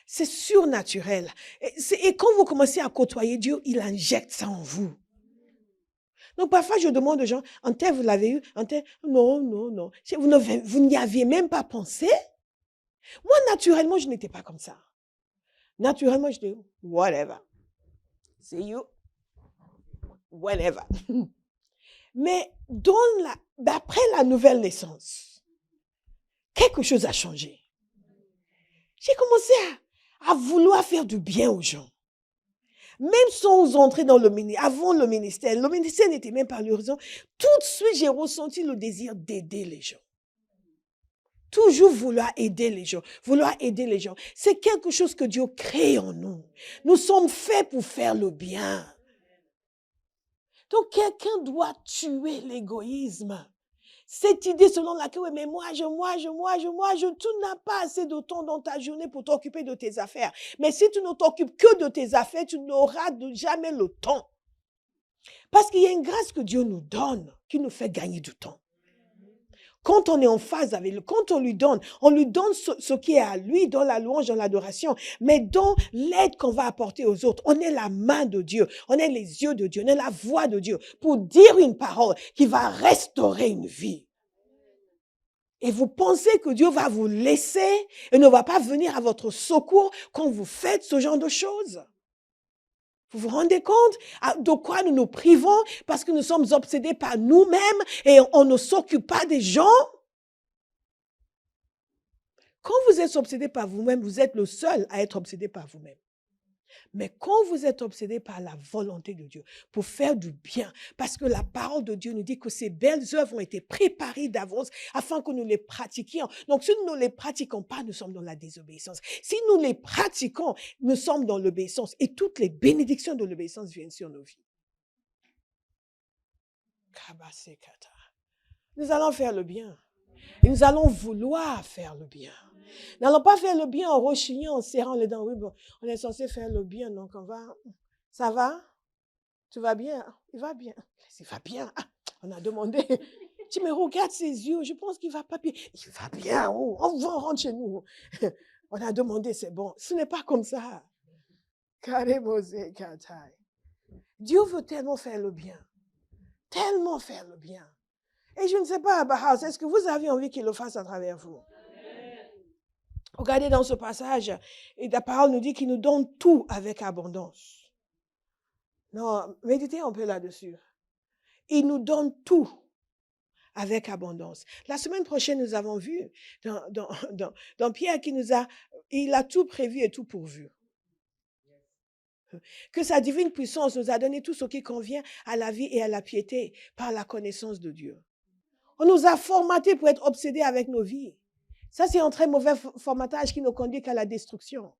C'est surnaturel. Et quand vous commencez à côtoyer Dieu, il injecte ça en vous. Donc, parfois, je demande aux gens, en tel, vous l'avez eu, en tel, non, non, non. Vous n'y aviez même pas pensé. Moi, naturellement, je n'étais pas comme ça. Naturellement, je dis, whatever. See you. Whenever. Mais d'après la nouvelle naissance, quelque chose a changé. J'ai commencé à vouloir faire du bien aux gens. Même sans entrer dans le ministère, avant le ministère n'était même pas l'horizon. Tout de suite, j'ai ressenti le désir d'aider les gens. Toujours vouloir aider les gens, vouloir aider les gens. C'est quelque chose que Dieu crée en nous. Nous sommes faits pour faire le bien. Donc, quelqu'un doit tuer l'égoïsme. Cette idée selon laquelle, oui, mais moi, tu n'as pas assez de temps dans ta journée pour t'occuper de tes affaires. Mais si tu ne t'occupes que de tes affaires, tu n'auras jamais le temps. Parce qu'il y a une grâce que Dieu nous donne qui nous fait gagner du temps. Quand on est en phase avec lui, quand on lui donne ce qui est à lui, dans la louange, dans l'adoration, mais dans l'aide qu'on va apporter aux autres. On est la main de Dieu, on est les yeux de Dieu, on est la voix de Dieu pour dire une parole qui va restaurer une vie. Et vous pensez que Dieu va vous laisser et ne va pas venir à votre secours quand vous faites ce genre de choses? Vous vous rendez compte de quoi nous nous privons parce que nous sommes obsédés par nous-mêmes et on ne s'occupe pas des gens? Quand vous êtes obsédé par vous-même, vous êtes le seul à être obsédé par vous-même. Mais quand vous êtes obsédé par la volonté de Dieu, pour faire du bien, parce que la parole de Dieu nous dit que ces belles œuvres ont été préparées d'avance afin que nous les pratiquions. Donc, si nous ne les pratiquons pas, nous sommes dans la désobéissance. Si nous les pratiquons, nous sommes dans l'obéissance. Et toutes les bénédictions de l'obéissance viennent sur nos vies. Nous allons faire le bien. Et nous allons vouloir faire le bien. Nous n'allons pas faire le bien en rechignant, en serrant les dents. Oui, bon, on est censé faire le bien, donc on va... Ça va? Tu vas bien? Il va bien. Il va bien. Ah, on a demandé. Tu me regardes ses yeux, je pense qu'il va pas bien. Il va bien. Oh, on rentre chez nous. On a demandé, c'est bon. Ce n'est pas comme ça. Dieu veut tellement faire le bien. Tellement faire le bien. Et je ne sais pas, Abraham, est-ce que vous avez envie qu'il le fasse à travers vous? Regardez dans ce passage, et la parole nous dit qu'il nous donne tout avec abondance. Non, méditez un peu là-dessus. Il nous donne tout avec abondance. La semaine prochaine, nous avons vu dans Pierre il a tout prévu et tout pourvu. Que sa divine puissance nous a donné tout ce qui convient à la vie et à la piété par la connaissance de Dieu. On nous a formatés pour être obsédés avec nos vies. Ça, c'est un très mauvais formatage qui ne conduit qu'à la destruction.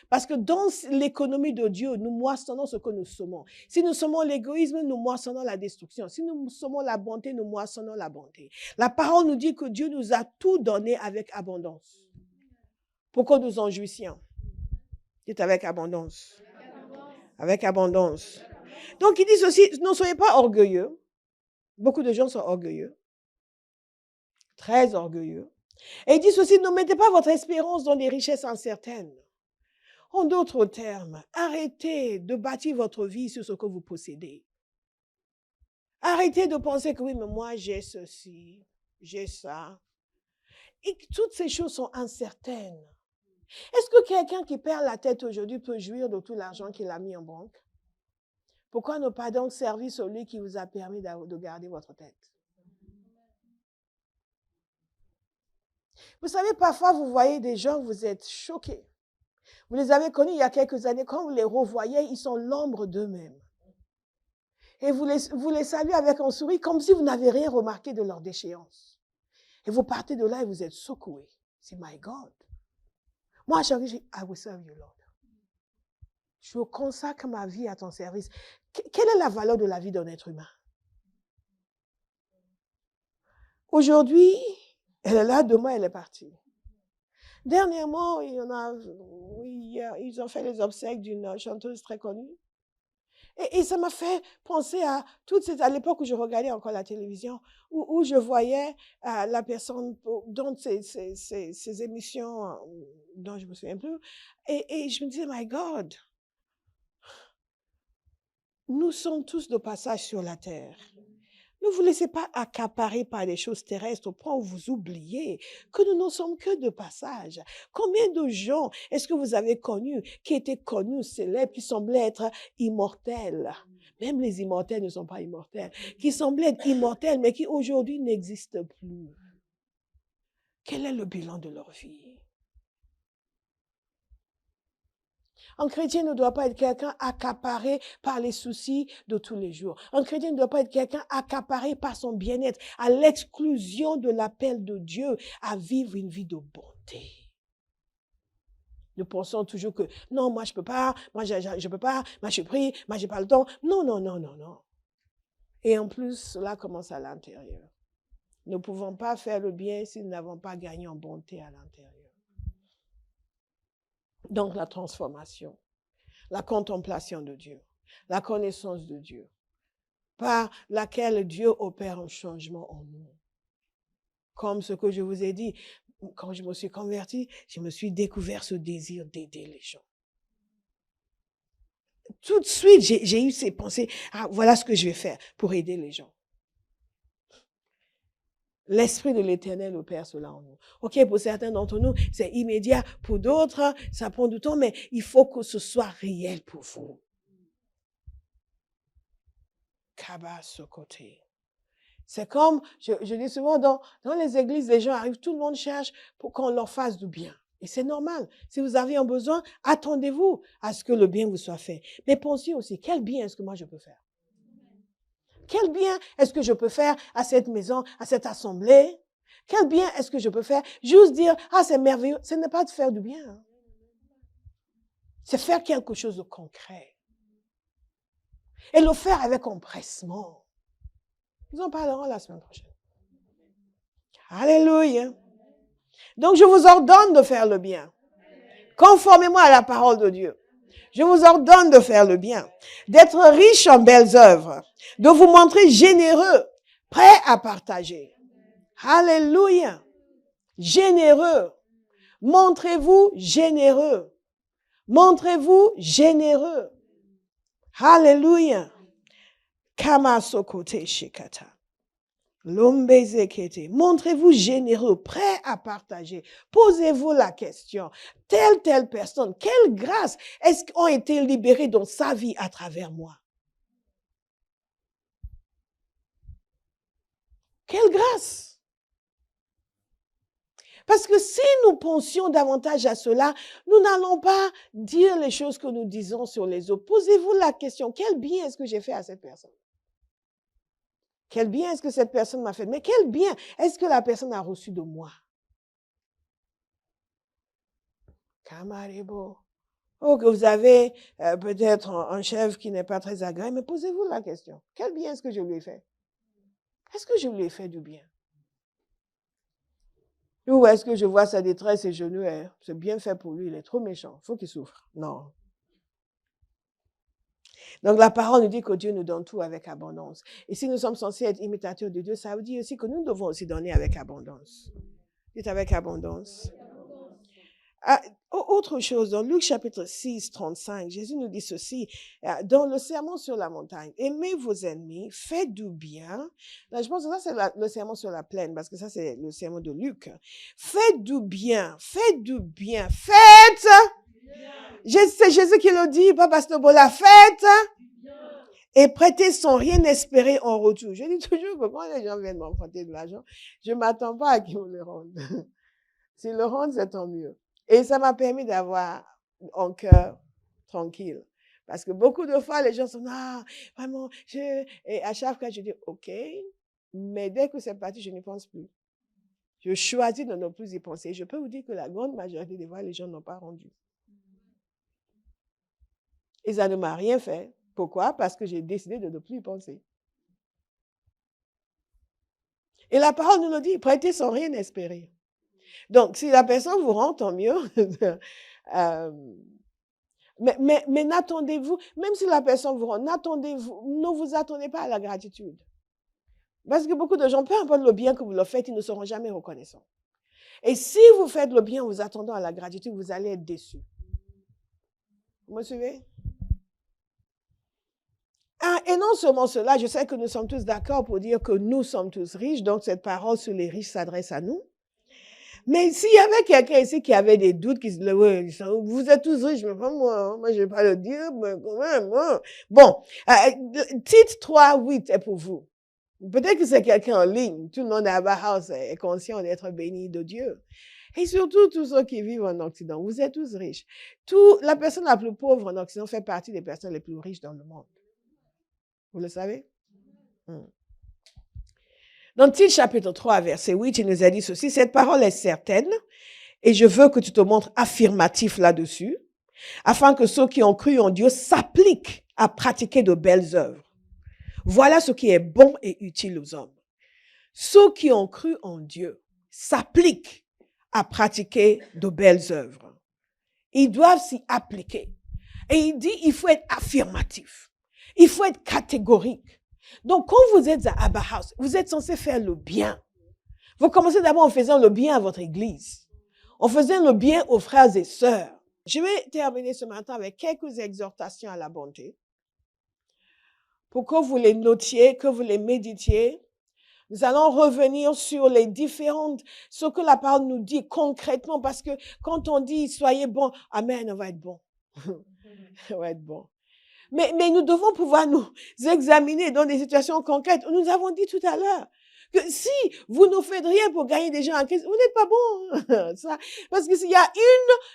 Parce que dans l'économie de Dieu, nous moissonnons ce que nous semons. Si nous semons l'égoïsme, nous moissonnons la destruction. Si nous semons la bonté, nous moissonnons la bonté. La parole nous dit que Dieu nous a tout donné avec abondance. Pour que nous en jouissions. C'est avec abondance. Avec abondance. Donc, il dit ceci, ne soyez pas orgueilleux. Beaucoup de gens sont orgueilleux. Très orgueilleux. Et il dit ceci, ne mettez pas votre espérance dans des richesses incertaines. En d'autres termes, arrêtez de bâtir votre vie sur ce que vous possédez. Arrêtez de penser que oui, mais moi j'ai ceci, j'ai ça. Et toutes ces choses sont incertaines. Est-ce que quelqu'un qui perd la tête aujourd'hui peut jouir de tout l'argent qu'il a mis en banque? Pourquoi ne pas donc servir celui qui vous a permis de garder votre tête? Vous savez, parfois vous voyez des gens, vous êtes choqués. Vous les avez connus il y a quelques années, quand vous les revoyez, ils sont l'ombre d'eux-mêmes. Et vous les saluez avec un sourire comme si vous n'avez rien remarqué de leur déchéance. Et vous partez de là et vous êtes secoués. C'est my God. Moi, à chaque fois, je dis, I will serve you, Lord. Je consacre ma vie à ton service. Quelle est la valeur de la vie d'un être humain? Aujourd'hui, elle est là, demain, elle est partie. Dernièrement, ils ont fait les obsèques d'une chanteuse très connue. Et ça m'a fait penser à à l'époque où je regardais encore la télévision, où je voyais la personne dans ces émissions dont je ne me souviens plus. Et je me disais, my God, nous sommes tous de passage sur la terre. Ne vous laissez pas accaparer par des choses terrestres au point où vous oubliez que nous ne sommes que de passage. Combien de gens est-ce que vous avez connus qui étaient connus, célèbres, qui semblaient être immortels? Même les immortels ne sont pas immortels. Qui semblaient être immortels, mais qui aujourd'hui n'existent plus. Quel est le bilan de leur vie? Un chrétien ne doit pas être quelqu'un accaparé par les soucis de tous les jours. Un chrétien ne doit pas être quelqu'un accaparé par son bien-être, à l'exclusion de l'appel de Dieu à vivre une vie de bonté. Nous pensons toujours que, non, moi je peux pas, moi je peux pas, moi je suis pris, moi j'ai pas le temps. Non, non, non, non, non. Et en plus, cela commence à l'intérieur. Nous ne pouvons pas faire le bien si nous n'avons pas gagné en bonté à l'intérieur. Donc la transformation, la contemplation de Dieu, la connaissance de Dieu, par laquelle Dieu opère un changement en nous. Comme ce que je vous ai dit, quand je me suis converti, je me suis découvert ce désir d'aider les gens. Tout de suite, j'ai eu ces pensées, voilà ce que je vais faire pour aider les gens. L'Esprit de l'Éternel opère cela en nous. Ok, pour certains d'entre nous, c'est immédiat. Pour d'autres, ça prend du temps, mais il faut que ce soit réel pour vous. Kaba ce côté. C'est comme, je dis souvent, dans les églises, les gens arrivent, tout le monde cherche pour qu'on leur fasse du bien. Et c'est normal. Si vous avez un besoin, attendez-vous à ce que le bien vous soit fait. Mais pensez aussi, quel bien est-ce que moi je peux faire? Quel bien est-ce que je peux faire à cette maison, à cette assemblée? Quel bien est-ce que je peux faire? Juste dire, c'est merveilleux. Ce n'est pas de faire du bien. Hein. C'est faire quelque chose de concret. Et le faire avec empressement. Nous en parlerons la semaine prochaine. Alléluia. Donc, je vous ordonne de faire le bien. Conformément à la parole de Dieu. Je vous ordonne de faire le bien, d'être riche en belles œuvres, de vous montrer généreux, prêt à partager. Alléluia. Généreux. Montrez-vous généreux. Montrez-vous généreux. Alléluia. Kamasokote shikata. Montrez-vous généreux, prêt à partager. Posez-vous la question. Telle personne, quelle grâce est-ce qu'ont été libérées dans sa vie à travers moi? Quelle grâce! Parce que si nous pensions davantage à cela, nous n'allons pas dire les choses que nous disons sur les autres. Posez-vous la question, quel bien est-ce que j'ai fait à cette personne? Quel bien est-ce que cette personne m'a fait? Mais quel bien est-ce que la personne a reçu de moi? Camarebo. Oh, que vous avez peut-être un chef qui n'est pas très agréable, mais posez-vous la question. Quel bien est-ce que je lui ai fait? Est-ce que je lui ai fait du bien? Ou est-ce que je vois sa détresse et je lui ai, c'est bien fait pour lui, il est trop méchant, il faut qu'il souffre. Non. Donc la parole nous dit que Dieu nous donne tout avec abondance. Et si nous sommes censés être imitateurs de Dieu, ça veut dire aussi que nous devons aussi donner avec abondance. Dites avec abondance. Ah, autre chose, dans Luc chapitre 6, 35, Jésus nous dit ceci, dans le sermon sur la montagne, aimez vos ennemis, faites du bien. Là, je pense que ça c'est le sermon sur la plaine, parce que ça c'est le sermon de Luc. Faites du bien, faites du bien, faites. C'est Jésus qui le dit, pas Pasteur Bola, faites. Et prêtez sans rien espérer en retour. Je dis toujours que quand les gens viennent m'emprunter de l'argent, je ne m'attends pas à qu'ils me le rendent. S'ils le rendent, c'est tant mieux. Et ça m'a permis d'avoir un cœur tranquille. Parce que beaucoup de fois, les gens sont, ah, vraiment, et à chaque fois, je dis, OK, mais dès que c'est parti, je n'y pense plus. Je choisis de ne plus y penser. Je peux vous dire que la grande majorité des fois, les gens n'ont pas rendu. Et ça ne m'a rien fait. Pourquoi? Parce que j'ai décidé de ne plus y penser. Et la parole nous le dit, prêtez sans rien espérer. Donc, si la personne vous rend, tant mieux. Mais n'attendez-vous, même si la personne vous rend, ne vous attendez pas à la gratitude. Parce que beaucoup de gens, peu importe le bien que vous leur faites, ils ne seront jamais reconnaissants. Et si vous faites le bien en vous attendant à la gratitude, vous allez être déçus. Vous me suivez? Ah, et non seulement cela, je sais que nous sommes tous d'accord pour dire que nous sommes tous riches, donc cette parole sur les riches s'adresse à nous. Mais s'il y avait quelqu'un ici qui avait des doutes, qui se disait, ouais, vous êtes tous riches, mais pas moi, moi je ne vais pas le dire, mais quand même. Hein. Bon, titre 3, 8 est pour vous. Peut-être que c'est quelqu'un en ligne. Tout le monde à Bahaus est conscient d'être béni de Dieu. Et surtout, tous ceux qui vivent en Occident, vous êtes tous riches. La personne la plus pauvre en Occident fait partie des personnes les plus riches dans le monde. Vous le savez? Dans Tite chapitre 3, verset 8, il nous a dit ceci, cette parole est certaine et je veux que tu te montres affirmatif là-dessus, afin que ceux qui ont cru en Dieu s'appliquent à pratiquer de belles œuvres. Voilà ce qui est bon et utile aux hommes. Ceux qui ont cru en Dieu s'appliquent à pratiquer de belles œuvres. Ils doivent s'y appliquer. Et il dit, il faut être affirmatif. Il faut être catégorique. Donc, quand vous êtes à Abba House, vous êtes censé faire le bien. Vous commencez d'abord en faisant le bien à votre église, en faisant le bien aux frères et sœurs. Je vais terminer ce matin avec quelques exhortations à la bonté pour que vous les notiez, que vous les méditiez. Nous allons revenir sur les différentes, ce que la parole nous dit concrètement, parce que quand on dit soyez bon, amen, on va être bon. On va être bon. Mais nous devons pouvoir nous examiner dans des situations concrètes. Nous avons dit tout à l'heure que si vous ne faites rien pour gagner des gens en Christ, vous n'êtes pas bon. Ça, parce que s'il y a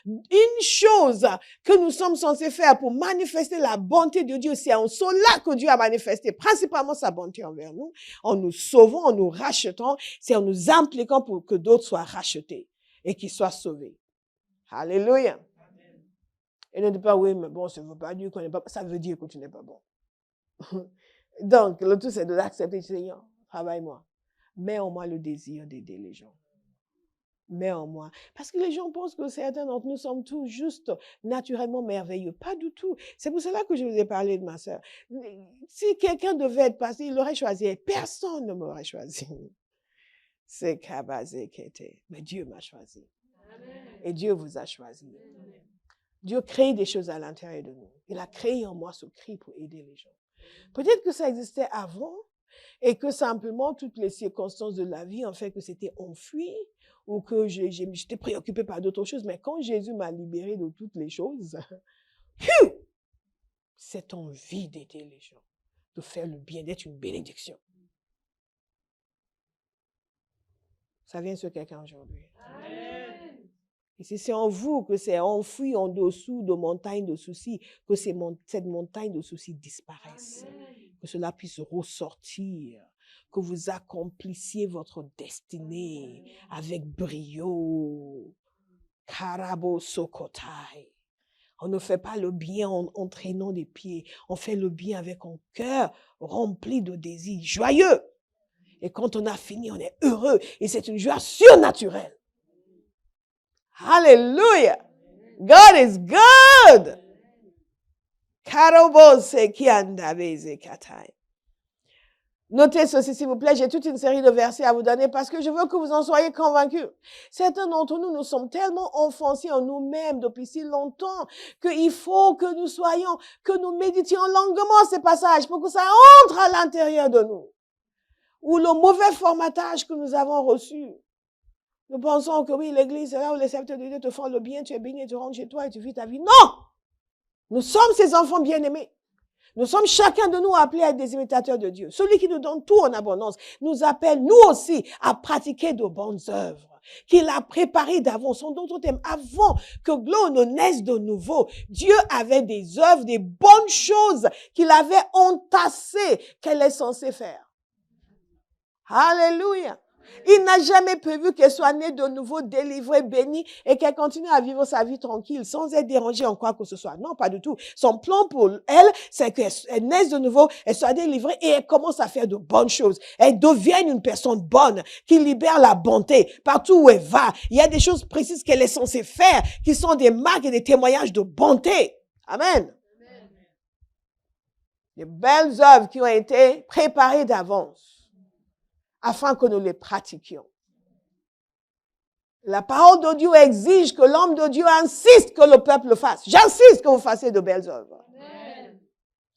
une chose que nous sommes censés faire pour manifester la bonté de Dieu, c'est en cela que Dieu a manifesté principalement sa bonté envers nous, en nous sauvant, en nous rachetant, c'est en nous impliquant pour que d'autres soient rachetés et qu'ils soient sauvés. Alléluia. Et ne dis pas, oui, mais bon, ça ne veut pas dire qu'on n'est pas, ça veut dire que tu n'es pas bon. Donc, le tout, c'est de l'accepter, Seigneur, travaille-moi. Mets en moi le désir d'aider les gens. Mets en moi. Parce que les gens pensent que certains d'entre nous sommes tous juste naturellement merveilleux. Pas du tout. C'est pour cela que je vous ai parlé de ma sœur. Si quelqu'un devait être passé, il l'aurait choisi. Personne ne m'aurait choisi. C'est Kabazé qui était. Mais Dieu m'a choisi. Amen. Et Dieu vous a choisi. Amen. Dieu crée des choses à l'intérieur de nous. Il a créé en moi ce cri pour aider les gens. Peut-être que ça existait avant et que simplement toutes les circonstances de la vie ont fait que c'était enfui ou que j'étais préoccupée par d'autres choses. Mais quand Jésus m'a libérée de toutes les choses, cette envie d'aider les gens, de faire le bien, d'être une bénédiction. Ça vient sur quelqu'un aujourd'hui. Et si c'est en vous que c'est enfoui en dessous de montagnes de soucis, que cette montagne de soucis disparaisse, que cela puisse ressortir, que vous accomplissiez votre destinée avec brio. Karabo Sokotai. On ne fait pas le bien en traînant des pieds. On fait le bien avec un cœur rempli de désirs joyeux. Et quand on a fini, on est heureux. Et c'est une joie surnaturelle. Hallelujah. God is good. Karobo Sekianda Bezekatai. Notez ceci, s'il vous plaît. J'ai toute une série de versets à vous donner parce que je veux que vous en soyez convaincus. Certains d'entre nous, nous sommes tellement enfoncés en nous-mêmes depuis si longtemps qu'il faut que nous soyons, que nous méditions longuement ces passages pour que ça entre à l'intérieur de nous. Ou le mauvais formatage que nous avons reçu. Nous pensons que oui, l'église, c'est là où les sceptres de Dieu te font le bien, tu es béni, tu rentres chez toi et tu vis ta vie. Non! Nous sommes ces enfants bien-aimés. Nous sommes chacun de nous appelés à être des imitateurs de Dieu. Celui qui nous donne tout en abondance nous appelle, nous aussi, à pratiquer de bonnes œuvres qu'il a préparées d'avance. En d'autres termes, avant que Gloire ne naisse de nouveau, Dieu avait des œuvres, des bonnes choses qu'il avait entassées qu'elle est censée faire. Alléluia. Il n'a jamais prévu qu'elle soit née de nouveau, délivrée, bénie et qu'elle continue à vivre sa vie tranquille sans être dérangée en quoi que ce soit. Non, pas du tout. Son plan pour elle, c'est qu'elle naisse de nouveau, elle soit délivrée et elle commence à faire de bonnes choses. Elle devienne une personne bonne qui libère la bonté partout où elle va. Il y a des choses précises qu'elle est censée faire qui sont des marques et des témoignages de bonté. Amen. Des belles œuvres qui ont été préparées d'avance afin que nous les pratiquions. La parole de Dieu exige que l'homme de Dieu insiste que le peuple le fasse. J'insiste que vous fassiez de belles œuvres. Amen.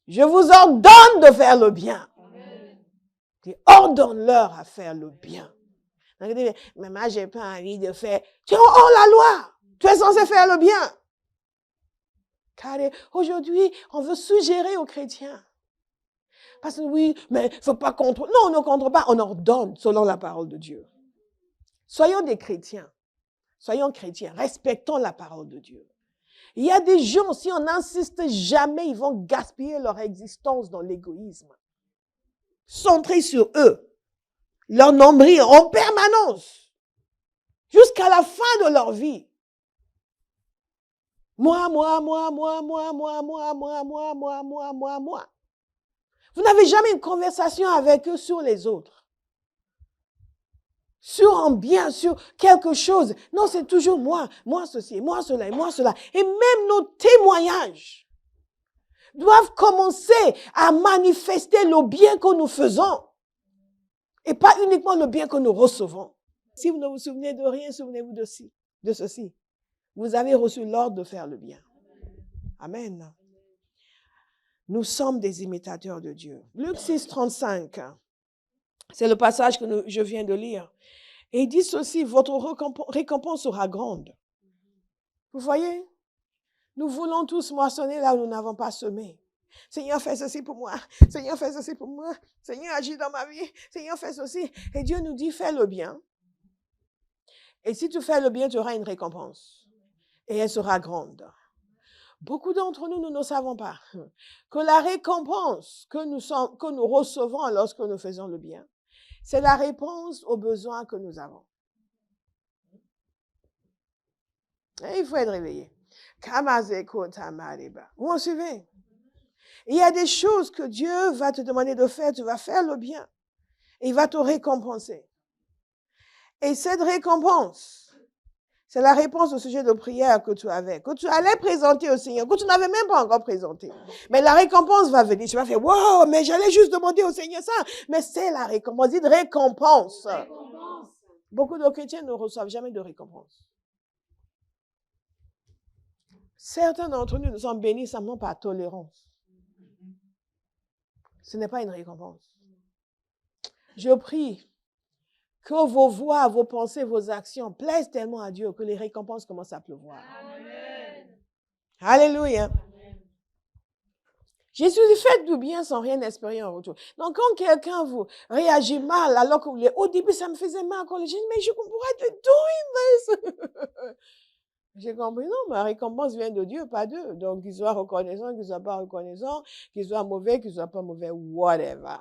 Je vous ordonne de faire le bien. Et ordonne-leur à faire le bien. Mais moi, j'ai pas envie de faire. Tu es hors la loi. Tu es censé faire le bien. Car aujourd'hui, on veut suggérer aux chrétiens. Parce que oui, mais il ne faut pas contrôler. Non, on ne contrôle pas, on ordonne selon la parole de Dieu. Soyons des chrétiens. Soyons chrétiens. Respectons la parole de Dieu. Il y a des gens, si on n'insiste jamais, ils vont gaspiller leur existence dans l'égoïsme. Centrés sur eux. Leur nombril en permanence. Jusqu'à la fin de leur vie. Moi. Vous n'avez jamais une conversation avec eux sur les autres. Sur un bien, sur quelque chose. Non, c'est toujours moi ceci, moi cela, et moi cela. Et même nos témoignages doivent commencer à manifester le bien que nous faisons. Et pas uniquement le bien que nous recevons. Si vous ne vous souvenez de rien, souvenez-vous de ceci. Vous avez reçu l'ordre de faire le bien. Amen. Nous sommes des imitateurs de Dieu. Luc 6, 35, c'est le passage que je viens de lire. Et il dit ceci, votre récompense sera grande. Vous voyez, nous voulons tous moissonner là où nous n'avons pas semé. Seigneur, fais ceci pour moi. Seigneur, fais ceci pour moi. Seigneur, agis dans ma vie. Seigneur, fais ceci. Et Dieu nous dit, fais le bien. Et si tu fais le bien, tu auras une récompense. Et elle sera grande. Beaucoup d'entre nous, nous ne savons pas que la récompense que nous recevons lorsque nous faisons le bien, c'est la réponse aux besoins que nous avons. Et il faut être réveillé. Vous me suivez? Il y a des choses que Dieu va te demander de faire, tu vas faire le bien. Et il va te récompenser. Et cette récompense, c'est la réponse au sujet de prière que tu avais, que tu allais présenter au Seigneur, que tu n'avais même pas encore présenté. Mais la récompense va venir. Tu vas faire, wow, mais j'allais juste demander au Seigneur ça. Mais c'est la récompense. Dites récompense. Beaucoup de chrétiens ne reçoivent jamais de récompense. Certains d'entre nous sont bénis simplement par tolérance. Ce n'est pas une récompense. Je prie que vos voix, vos pensées, vos actions plaisent tellement à Dieu que les récompenses commencent à pleuvoir. Amen. Alléluia. Amen. Jésus dit, faites du bien sans rien espérer en retour. Donc, quand quelqu'un vous réagit mal, alors que au début, ça me faisait mal, quand j'ai dit, mais je comprends te doing this. J'ai compris, non, ma récompense vient de Dieu, pas d'eux. Donc, qu'ils soient reconnaissants, qu'ils soient pas reconnaissants, qu'ils soient mauvais, qu'ils soient pas mauvais, whatever.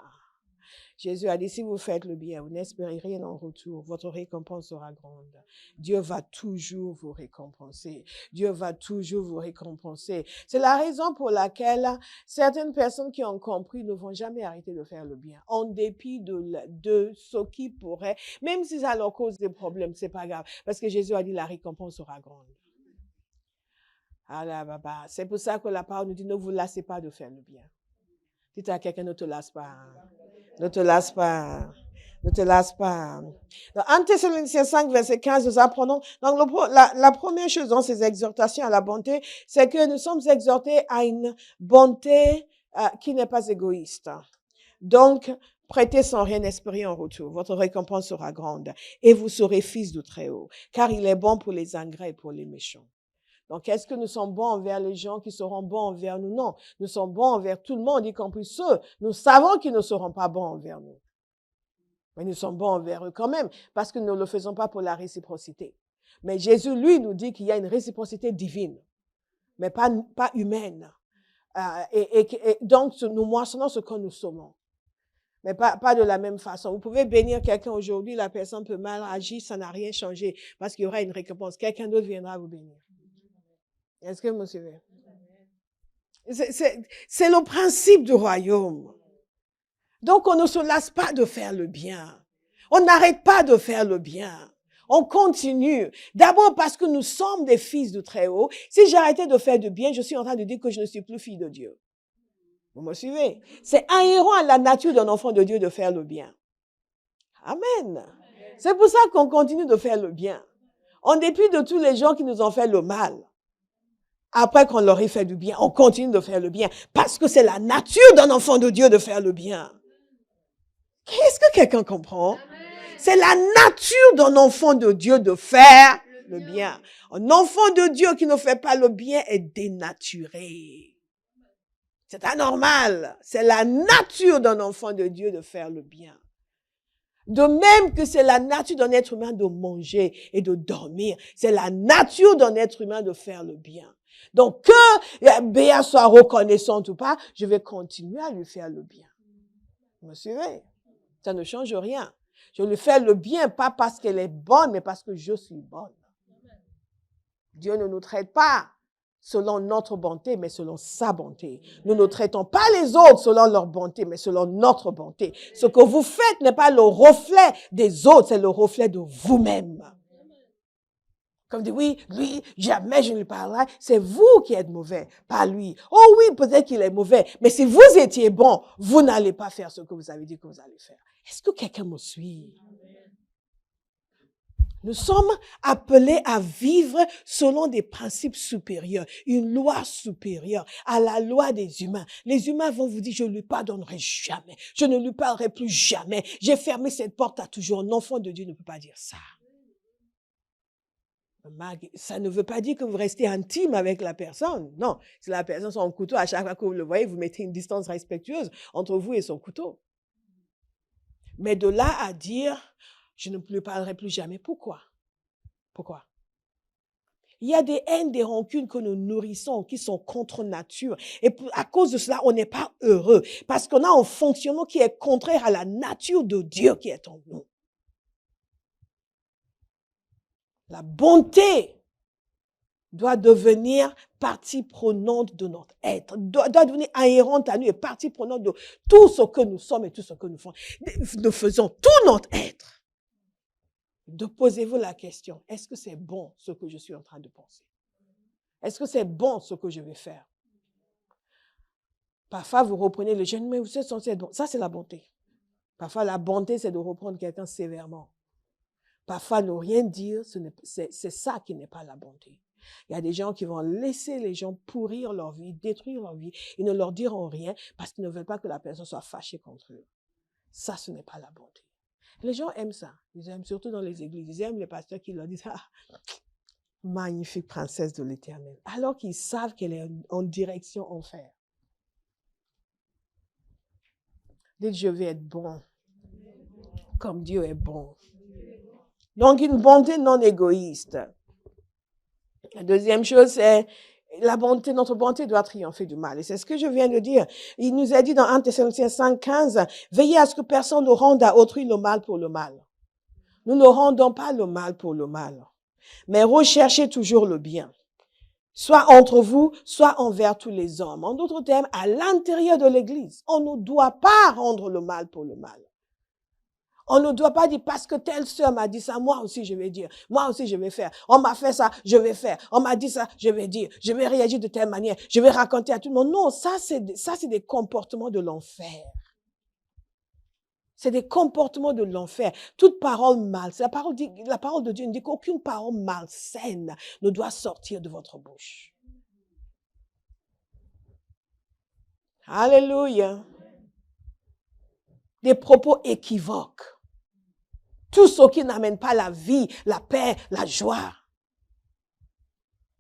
Jésus a dit, si vous faites le bien, vous n'espérez rien en retour, votre récompense sera grande. Dieu va toujours vous récompenser. Dieu va toujours vous récompenser. C'est la raison pour laquelle certaines personnes qui ont compris ne vont jamais arrêter de faire le bien, en dépit de ce qui pourrait, même si ça leur cause des problèmes, c'est pas grave, parce que Jésus a dit, la récompense sera grande. Ah baba. C'est pour ça que la parole nous dit, ne vous lassez pas de faire le bien. Dites à quelqu'un, ne te lasse pas. Ne te lasse pas. Ne te lasse pas. Dans 1 Thessaloniciens 5, verset 15, nous apprenons, donc la première chose dans ces exhortations à la bonté, c'est que nous sommes exhortés à une bonté qui n'est pas égoïste. Donc, prêtez sans rien espérer en retour. Votre récompense sera grande et vous serez fils du Très-Haut, car il est bon pour les ingrats et pour les méchants. Donc, est-ce que nous sommes bons envers les gens qui seront bons envers nous? Non. Nous sommes bons envers tout le monde, y compris ceux. Nous savons qu'ils ne seront pas bons envers nous. Mais nous sommes bons envers eux quand même, parce que nous ne le faisons pas pour la réciprocité. Mais Jésus, lui, nous dit qu'il y a une réciprocité divine, mais pas humaine. Et donc, nous moissonnons ce que nous sommons. Mais pas de la même façon. Vous pouvez bénir quelqu'un aujourd'hui, la personne peut mal agir, ça n'a rien changé, parce qu'il y aura une récompense. Quelqu'un d'autre viendra vous bénir. Est-ce que vous me suivez? C'est le principe du royaume. Donc, on ne se lasse pas de faire le bien. On n'arrête pas de faire le bien. On continue. D'abord parce que nous sommes des fils du Très-Haut. Si j'arrêtais de faire du bien, je suis en train de dire que je ne suis plus fille de Dieu. Vous me suivez? C'est inhérent à la nature d'un enfant de Dieu de faire le bien. Amen. C'est pour ça qu'on continue de faire le bien. En dépit de tous les gens qui nous ont fait le mal. Après qu'on leur ait fait du bien, on continue de faire le bien. Parce que c'est la nature d'un enfant de Dieu de faire le bien. Est-ce que quelqu'un comprend? C'est la nature d'un enfant de Dieu de faire le bien. Un enfant de Dieu qui ne fait pas le bien est dénaturé. C'est anormal. C'est la nature d'un enfant de Dieu de faire le bien. De même que c'est la nature d'un être humain de manger et de dormir. C'est la nature d'un être humain de faire le bien. Donc, que Béa soit reconnaissante ou pas, je vais continuer à lui faire le bien. Vous me suivez? Ça ne change rien. Je lui fais le bien, pas parce qu'elle est bonne, mais parce que je suis bonne. Dieu ne nous traite pas selon notre bonté, mais selon sa bonté. Nous ne traitons pas les autres selon leur bonté, mais selon notre bonté. Ce que vous faites n'est pas le reflet des autres, c'est le reflet de vous-même. Comme dit, oui, lui, jamais je ne lui parlerai. C'est vous qui êtes mauvais, pas lui. Oh oui, peut-être qu'il est mauvais, mais si vous étiez bon, vous n'allez pas faire ce que vous avez dit que vous allez faire. Est-ce que quelqu'un me suit? Nous sommes appelés à vivre selon des principes supérieurs, une loi supérieure à la loi des humains. Les humains vont vous dire, je ne lui pardonnerai jamais, je ne lui parlerai plus jamais, j'ai fermé cette porte à toujours. Un enfant de Dieu ne peut pas dire ça. Ça ne veut pas dire que vous restez intime avec la personne. Non, si la personne a son couteau, à chaque fois que vous le voyez, vous mettez une distance respectueuse entre vous et son couteau. Mais de là à dire, je ne lui parlerai plus jamais. Pourquoi? Pourquoi? Il y a des haines, des rancunes que nous nourrissons qui sont contre nature. Et à cause de cela, on n'est pas heureux. Parce qu'on a un fonctionnement qui est contraire à la nature de Dieu qui est en nous. La bonté doit devenir partie prenante de notre être, doit devenir inhérente à nous et partie prenante de tout ce que nous sommes et tout ce que nous faisons. Nous faisons tout notre être. Posez-vous la question, est-ce que c'est bon ce que je suis en train de penser? Est-ce que c'est bon ce que je vais faire? Parfois, vous reprenez le jeûne, mais vous êtes censé être bon. Ça, c'est la bonté. Parfois, la bonté, c'est de reprendre quelqu'un sévèrement. Parfois, ne rien dire, c'est ça qui n'est pas la bonté. Il y a des gens qui vont laisser les gens pourrir leur vie, détruire leur vie. Ils ne leur diront rien parce qu'ils ne veulent pas que la personne soit fâchée contre eux. Ça, ce n'est pas la bonté. Les gens aiment ça. Ils aiment surtout dans les églises. Ils aiment les pasteurs qui leur disent « Ah, magnifique princesse de l'Éternel », alors qu'ils savent qu'elle est en direction enfer. Dites, je vais être bon, comme Dieu est bon. Donc, une bonté non égoïste. La deuxième chose, c'est la bonté, notre bonté doit triompher du mal. Et c'est ce que je viens de dire. Il nous a dit dans 1 Thessaloniciens 5:15, veillez à ce que personne ne rende à autrui le mal pour le mal. Nous ne rendons pas le mal pour le mal, mais recherchez toujours le bien. Soit entre vous, soit envers tous les hommes. En d'autres termes, à l'intérieur de l'Église, on ne doit pas rendre le mal pour le mal. On ne doit pas dire parce que telle sœur m'a dit ça, moi aussi je vais dire, moi aussi je vais faire. On m'a fait ça, je vais faire. On m'a dit ça, je vais dire. Je vais réagir de telle manière, je vais raconter à tout le monde. Non, ça c'est des comportements de l'enfer. C'est des comportements de l'enfer. Toute parole malsaine, la parole de Dieu dit qu'aucune parole malsaine ne doit sortir de votre bouche. Alléluia. Des propos équivoques. Tout ce qui n'amène pas la vie, la paix, la joie.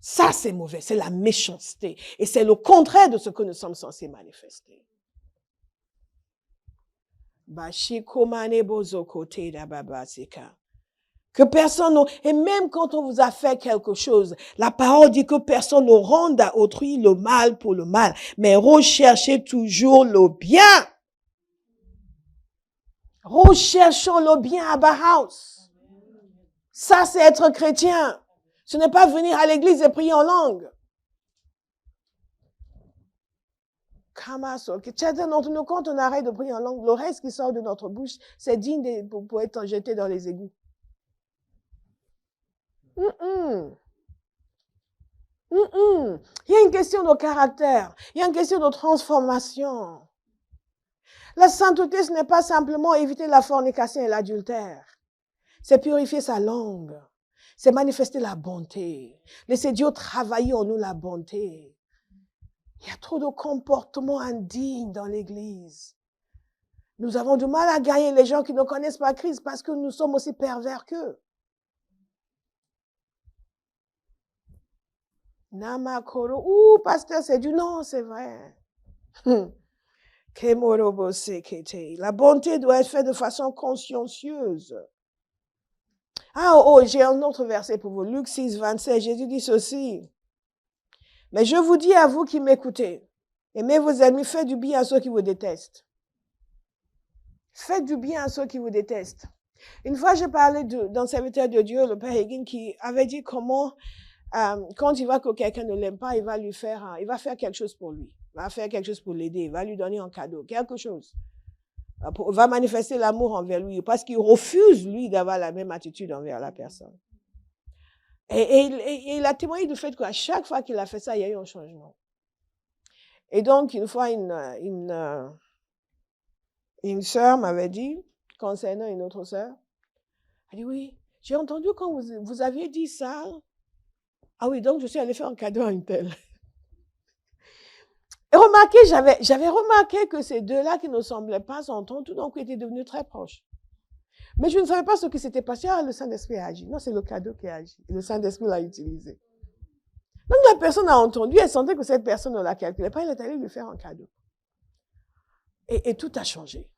Ça, c'est mauvais. C'est la méchanceté. Et c'est le contraire de ce que nous sommes censés manifester. Que personne, et même quand on vous a fait quelque chose, la parole dit que personne ne rende à autrui le mal pour le mal, mais recherchez toujours le bien. Recherchons le bien à Bauhaus. Ça, c'est être chrétien. Ce n'est pas venir à l'église et prier en langue. Quand on arrête de prier en langue, le reste qui sort de notre bouche, c'est digne pour être jeté dans les égouts. Il y a une question de caractère. Il y a une question de transformation. La sainteté, ce n'est pas simplement éviter la fornication et l'adultère. C'est purifier sa langue. C'est manifester la bonté. Laisser Dieu travailler en nous la bonté. Il y a trop de comportements indignes dans l'Église. Nous avons du mal à gagner les gens qui ne connaissent pas Christ parce que nous sommes aussi pervers qu'eux. Namakoro, ouh, pasteur, c'est du non, c'est vrai. La bonté doit être faite de façon consciencieuse. J'ai un autre verset pour vous. Luc 6, 27, Jésus dit ceci. Mais je vous dis à vous qui m'écoutez, aimez vos ennemis, faites du bien à ceux qui vous détestent. Faites du bien à ceux qui vous détestent. Une fois, j'ai parlé d'un serviteur de Dieu, le Père Hagin, qui avait dit comment, quand il voit que quelqu'un ne l'aime pas, il va faire quelque chose pour lui. Il va faire quelque chose pour l'aider. Il va lui donner un cadeau, quelque chose. Il va manifester l'amour envers lui parce qu'il refuse, lui, d'avoir la même attitude envers la personne. Et il a témoigné du fait qu'à chaque fois qu'il a fait ça, il y a eu un changement. Et donc, une fois, une sœur m'avait dit, concernant une autre sœur, elle dit, oui, j'ai entendu quand vous aviez dit ça. Ah oui, donc je suis allée faire un cadeau à une telle. Et remarquez, j'avais remarqué que ces deux-là qui ne semblaient pas s'entendre, tout d'un coup étaient devenus très proches. Mais je ne savais pas ce qui s'était passé. Le Saint-Esprit a agi. Non, c'est le cadeau qui a agi. Le Saint-Esprit l'a utilisé. Donc la personne a entendu, elle sentait que cette personne ne la calculait pas, elle est allée lui faire un cadeau. Et tout a changé.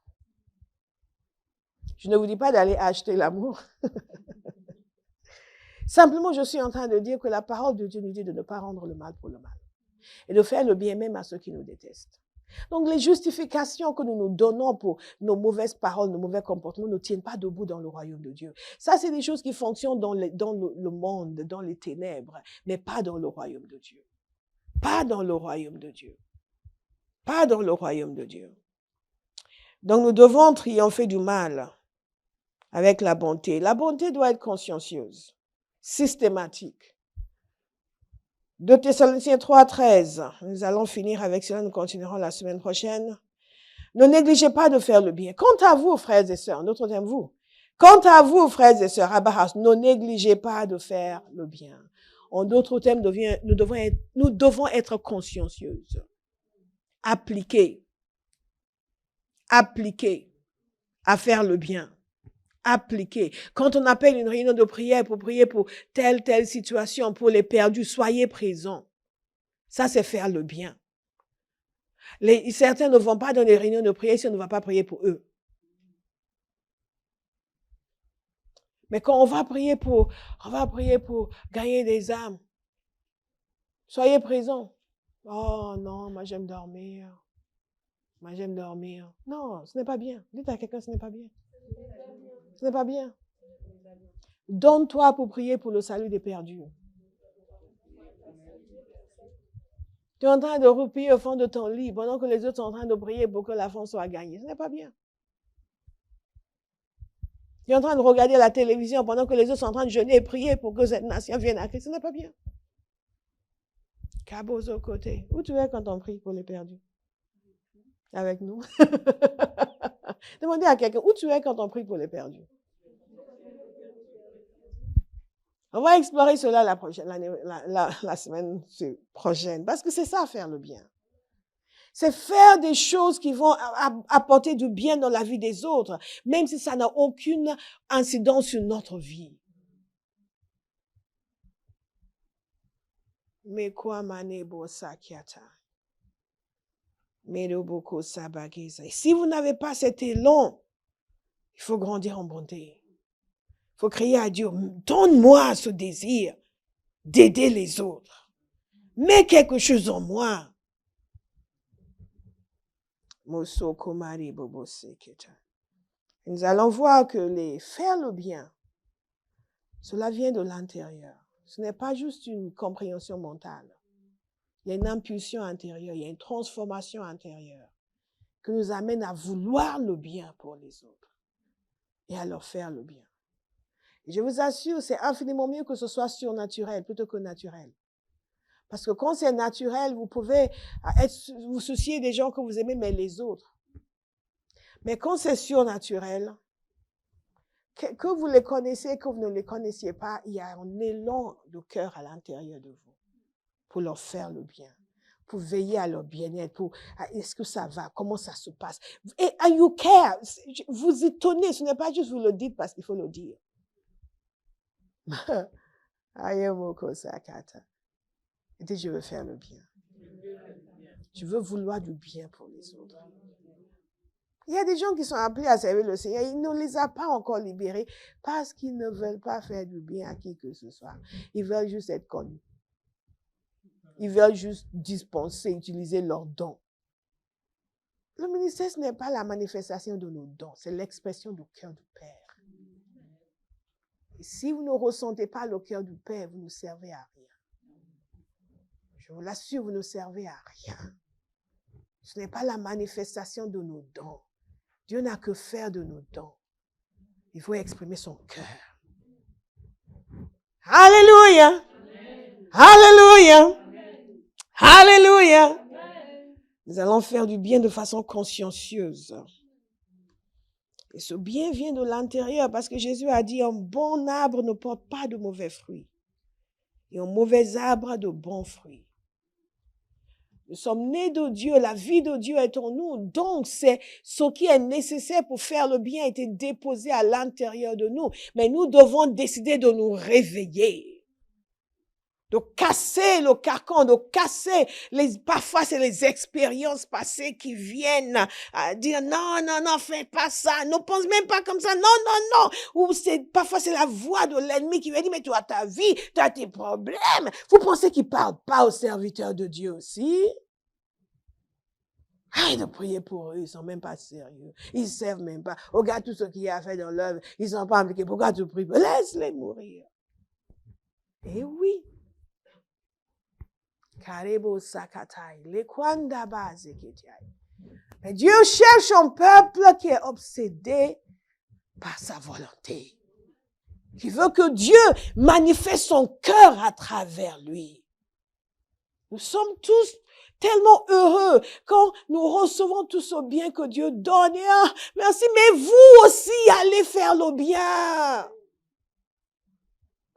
Je ne vous dis pas d'aller acheter l'amour. Simplement, je suis en train de dire que la parole de Dieu nous dit de ne pas rendre le mal pour le mal. Et de faire le bien même à ceux qui nous détestent. Donc, les justifications que nous nous donnons pour nos mauvaises paroles, nos mauvais comportements ne tiennent pas debout dans le royaume de Dieu. Ça, c'est des choses qui fonctionnent dans le monde, dans les ténèbres, mais pas dans le royaume de Dieu. Pas dans le royaume de Dieu. Pas dans le royaume de Dieu. Donc, nous devons triompher du mal avec la bonté. La bonté doit être consciencieuse, systématique. 2 Thessaloniciens 3, 13. Nous allons finir avec cela, nous continuerons la semaine prochaine. Ne négligez pas de faire le bien. Quant à vous, frères et sœurs, notre thème, vous. Quant à vous, frères et sœurs, à Bauhaus, ne négligez pas de faire le bien. En d'autres thèmes, nous devons être consciencieuses. Appliquer à faire le bien. Appliquer. Quand on appelle une réunion de prière pour prier pour telle situation, pour les perdus, soyez présents. Ça, c'est faire le bien. Certains ne vont pas dans les réunions de prière si on ne va pas prier pour eux. Mais quand on va prier pour gagner des âmes, soyez présents. Oh non, moi j'aime dormir. Moi j'aime dormir. Non, ce n'est pas bien. Dites à quelqu'un, ce n'est pas bien. Ce n'est pas bien. Donne-toi pour prier pour le salut des perdus. Tu es en train de replier au fond de ton lit pendant que les autres sont en train de prier pour que la France soit gagnée. Ce n'est pas bien. Tu es en train de regarder la télévision pendant que les autres sont en train de jeûner et prier pour que cette nation vienne à Christ. Ce n'est pas bien. Cabos au côté. Où tu es quand on prie pour les perdus? Avec nous. Demandez à quelqu'un, où tu es quand on prie pour les perdus? On va explorer cela la semaine prochaine. Parce que c'est ça, faire le bien. C'est faire des choses qui vont apporter du bien dans la vie des autres, même si ça n'a aucune incidence sur notre vie. Mais quoi manebo sakiata? Meroboko sabageza. Si vous n'avez pas cet élan, il faut grandir en bonté. Il faut crier à Dieu, donne-moi ce désir d'aider les autres. Mets quelque chose en moi. Nous allons voir que faire le bien, cela vient de l'intérieur. Ce n'est pas juste une compréhension mentale. Il y a une impulsion intérieure, il y a une transformation intérieure qui nous amène à vouloir le bien pour les autres et à leur faire le bien. Et je vous assure, c'est infiniment mieux que ce soit surnaturel plutôt que naturel. Parce que quand c'est naturel, vous pouvez vous soucier des gens que vous aimez, mais les autres. Mais quand c'est surnaturel, que vous les connaissez, que vous ne les connaissiez pas, il y a un élan de cœur à l'intérieur de vous pour leur faire le bien, pour veiller à leur bien-être, est-ce que ça va, comment ça se passe. Et you care, vous y tenez, ce n'est pas juste vous le dites parce qu'il faut le dire. Et dit, je veux faire le bien. Je veux vouloir du bien pour les autres. Il y a des gens qui sont appelés à servir le Seigneur, il ne les a pas encore libérés parce qu'ils ne veulent pas faire du bien à qui que ce soit. Ils veulent juste être connus. Ils veulent juste dispenser, utiliser leurs dons. Le ministère, ce n'est pas la manifestation de nos dons, c'est l'expression du cœur du Père. Et si vous ne ressentez pas le cœur du Père, vous ne servez à rien. Je vous l'assure, vous ne servez à rien. Ce n'est pas la manifestation de nos dons. Dieu n'a que faire de nos dons. Il faut exprimer son cœur. Alléluia! Alléluia! Alléluia! Nous allons faire du bien de façon consciencieuse. Et ce bien vient de l'intérieur parce que Jésus a dit, un bon arbre ne porte pas de mauvais fruits. Et un mauvais arbre a de bons fruits. Nous sommes nés de Dieu, la vie de Dieu est en nous. Donc, c'est ce qui est nécessaire pour faire le bien a été déposé à l'intérieur de nous. Mais nous devons décider de nous réveiller. De casser le carcan, de casser parfois c'est les expériences passées qui viennent à dire non, fais pas ça, ne pense même pas comme ça, non. Ou parfois c'est la voix de l'ennemi qui vient dire, mais tu as ta vie, tu as tes problèmes. Vous pensez qu'il parle pas aux serviteurs de Dieu aussi? Arrête de prier pour eux, ils sont même pas sérieux. Ils servent même pas. Regarde tout ce qu'il y a à faire dans l'œuvre, ils sont pas impliqués. Pourquoi tu pries? Laisse-les mourir. Eh oui. Mais Dieu cherche un peuple qui est obsédé par sa volonté. Qui veut que Dieu manifeste son cœur à travers lui. Nous sommes tous tellement heureux quand nous recevons tout ce bien que Dieu donne. Et, merci, mais vous aussi allez faire le bien.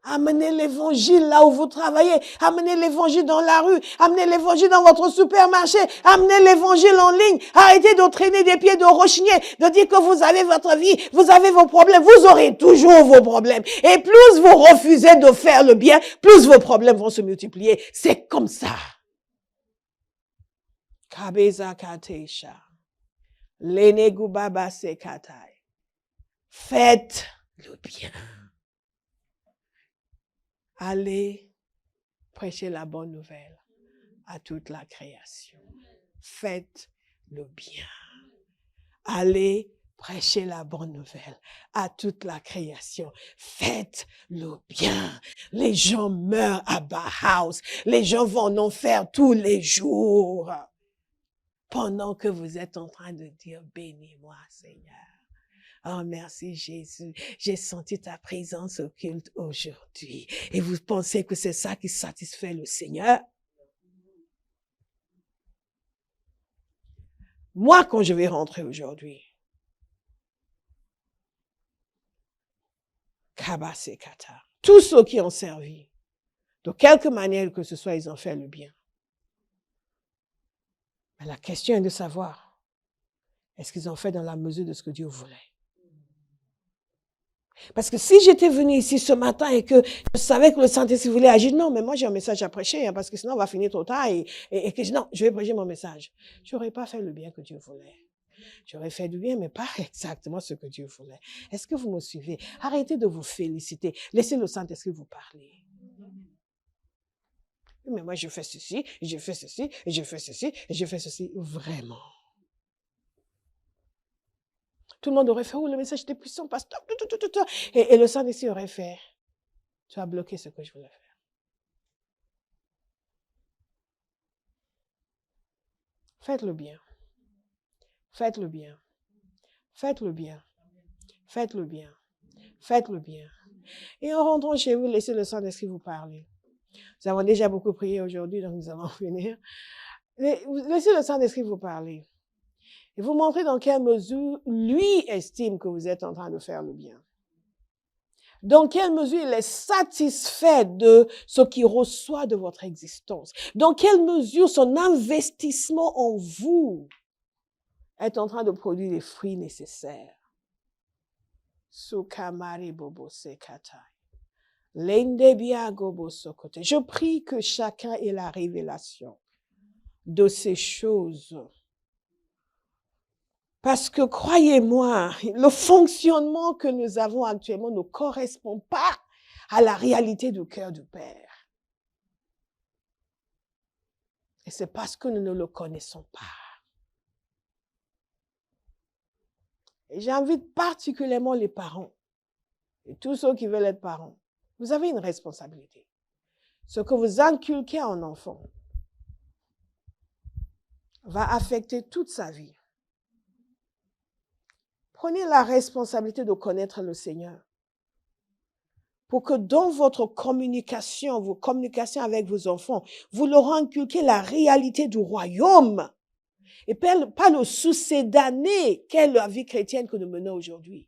Amenez l'évangile là où vous travaillez. Amenez l'évangile dans la rue. Amenez l'évangile dans votre supermarché. Amenez l'évangile en ligne. Arrêtez de traîner des pieds, de rechigner, de dire que vous avez votre vie, vous avez vos problèmes. Vous aurez toujours vos problèmes. Et plus vous refusez de faire le bien, plus vos problèmes vont se multiplier. C'est comme ça. Kabeza katesha. Lenegubaba sekatai. Faites le bien. Allez prêcher la bonne nouvelle à toute la création. Faites le bien. Allez prêcher la bonne nouvelle à toute la création. Faites le bien. Les gens meurent à Bauhaus. Les gens vont en enfer tous les jours. Pendant que vous êtes en train de dire, bénis-moi, Seigneur. Oh, merci Jésus. J'ai senti ta présence au culte aujourd'hui. Et vous pensez que c'est ça qui satisfait le Seigneur? Moi, quand je vais rentrer aujourd'hui, Kabasekata, tous ceux qui ont servi, de quelque manière que ce soit, ils ont fait le bien. Mais la question est de savoir, est-ce qu'ils ont fait dans la mesure de ce que Dieu voulait? Parce que si j'étais venu ici ce matin et que je savais que le Saint-Esprit voulait agir, non, mais moi j'ai un message à prêcher, hein, parce que sinon on va finir trop tard et que non, je vais prêcher mon message. Je n'aurais pas fait le bien que Dieu voulait. J'aurais fait du bien, mais pas exactement ce que Dieu voulait. Est-ce que vous me suivez? Arrêtez de vous féliciter. Laissez le Saint-Esprit vous parler. Mais moi je fais ceci, je fais ceci, je fais ceci, je fais ceci. Vraiment. Tout le monde aurait fait, oh, le message était puissant, pasteur. Et le Saint-Esprit aurait fait, tu as bloqué ce que je voulais faire. Faites le bien. Faites le bien. Faites le bien. Faites le bien. Faites le bien. Et en rentrant chez vous, laissez le Saint-Esprit vous parler. Nous avons déjà beaucoup prié aujourd'hui, donc nous allons finir. Laissez le Saint-Esprit vous parler. Et vous montrer dans quelle mesure lui estime que vous êtes en train de faire le bien. Dans quelle mesure il est satisfait de ce qu'il reçoit de votre existence. Dans quelle mesure son investissement en vous est en train de produire les fruits nécessaires. Sukamari bobo sekatai. Lendebia gobo sokote. Je prie que chacun ait la révélation de ces choses. Parce que, croyez-moi, le fonctionnement que nous avons actuellement ne correspond pas à la réalité du cœur du Père. Et c'est parce que nous ne le connaissons pas. Et j'invite particulièrement les parents et tous ceux qui veulent être parents. Vous avez une responsabilité. Ce que vous inculquez à un enfant va affecter toute sa vie. Prenez la responsabilité de connaître le Seigneur pour que dans votre communication, vos communications avec vos enfants, vous leur inculquez la réalité du royaume et pas le succédané qu'est la vie chrétienne que nous menons aujourd'hui.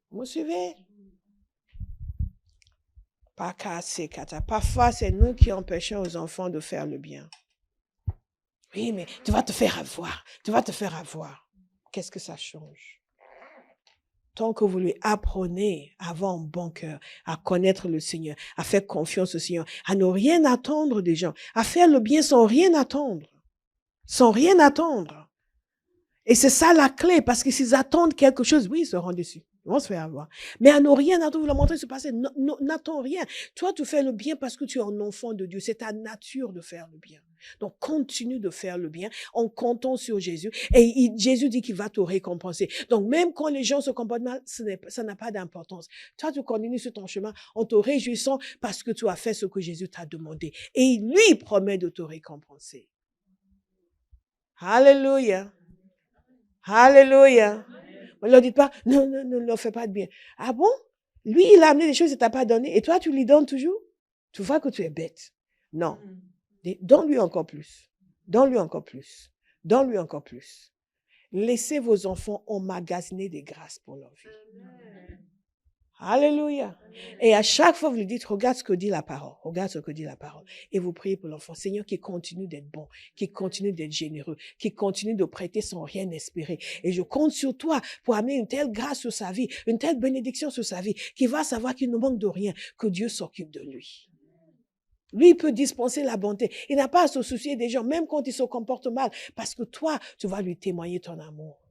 Vous me suivez? Parfois, c'est nous qui empêchons aux enfants de faire le bien. Oui, mais tu vas te faire avoir. Tu vas te faire avoir. Qu'est-ce que ça change? Tant que vous lui apprenez à avoir un bon cœur, à connaître le Seigneur, à faire confiance au Seigneur, à ne rien attendre des gens, à faire le bien sans rien attendre. Sans rien attendre. Et c'est ça la clé, parce que s'ils attendent quelque chose, oui, ils seront déçus. Ils vont se faire avoir. Mais à ne rien attendre, vous leur montrez ce passé, n'attends rien. Toi, tu fais le bien parce que tu es un enfant de Dieu. C'est ta nature de faire le bien. Donc, continue de faire le bien en comptant sur Jésus. Et Jésus dit qu'il va te récompenser. Donc, même quand les gens se comportent mal, ça n'a pas d'importance. Toi, tu continues sur ton chemin en te réjouissant parce que tu as fait ce que Jésus t'a demandé. Et lui promet de te récompenser. Alléluia. Alléluia. Ne leur dites pas, non, ne leur fais pas de bien. Ah bon? Lui, il a amené des choses qu'il ne t'a pas donné et toi, tu lui donnes toujours? Tu vois que tu es bête. Non. Donne-lui encore plus. Donne-lui encore plus. Donne-lui encore plus. Laissez vos enfants emmagasiner des grâces pour leur vie. Alléluia. Et à chaque fois, vous lui dites, regarde ce que dit la parole. Regarde ce que dit la parole. Et vous priez pour l'enfant. Seigneur, qui continue d'être bon, qui continue d'être généreux, qui continue de prêter sans rien espérer. Et je compte sur toi pour amener une telle grâce sur sa vie, une telle bénédiction sur sa vie, qu'il va savoir qu'il ne manque de rien, que Dieu s'occupe de lui. Lui, il peut dispenser la bonté. Il n'a pas à se soucier des gens, même quand ils se comportent mal, parce que toi, tu vas lui témoigner ton amour.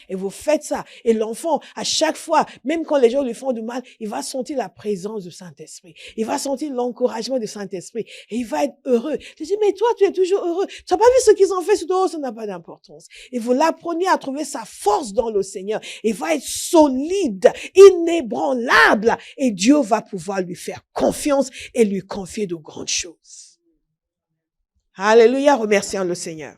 Et vous faites ça. Et l'enfant, à chaque fois, même quand les gens lui font du mal, il va sentir la présence du Saint-Esprit. Il va sentir l'encouragement du Saint-Esprit. Et il va être heureux. Je dis, mais toi, tu es toujours heureux. Tu n'as pas vu ce qu'ils ont fait sur toi, ça n'a pas d'importance. Et vous l'apprenez à trouver sa force dans le Seigneur. Il va être solide, inébranlable. Et Dieu va pouvoir lui faire confiance et lui confier de grandes choses. Alléluia, remercions le Seigneur.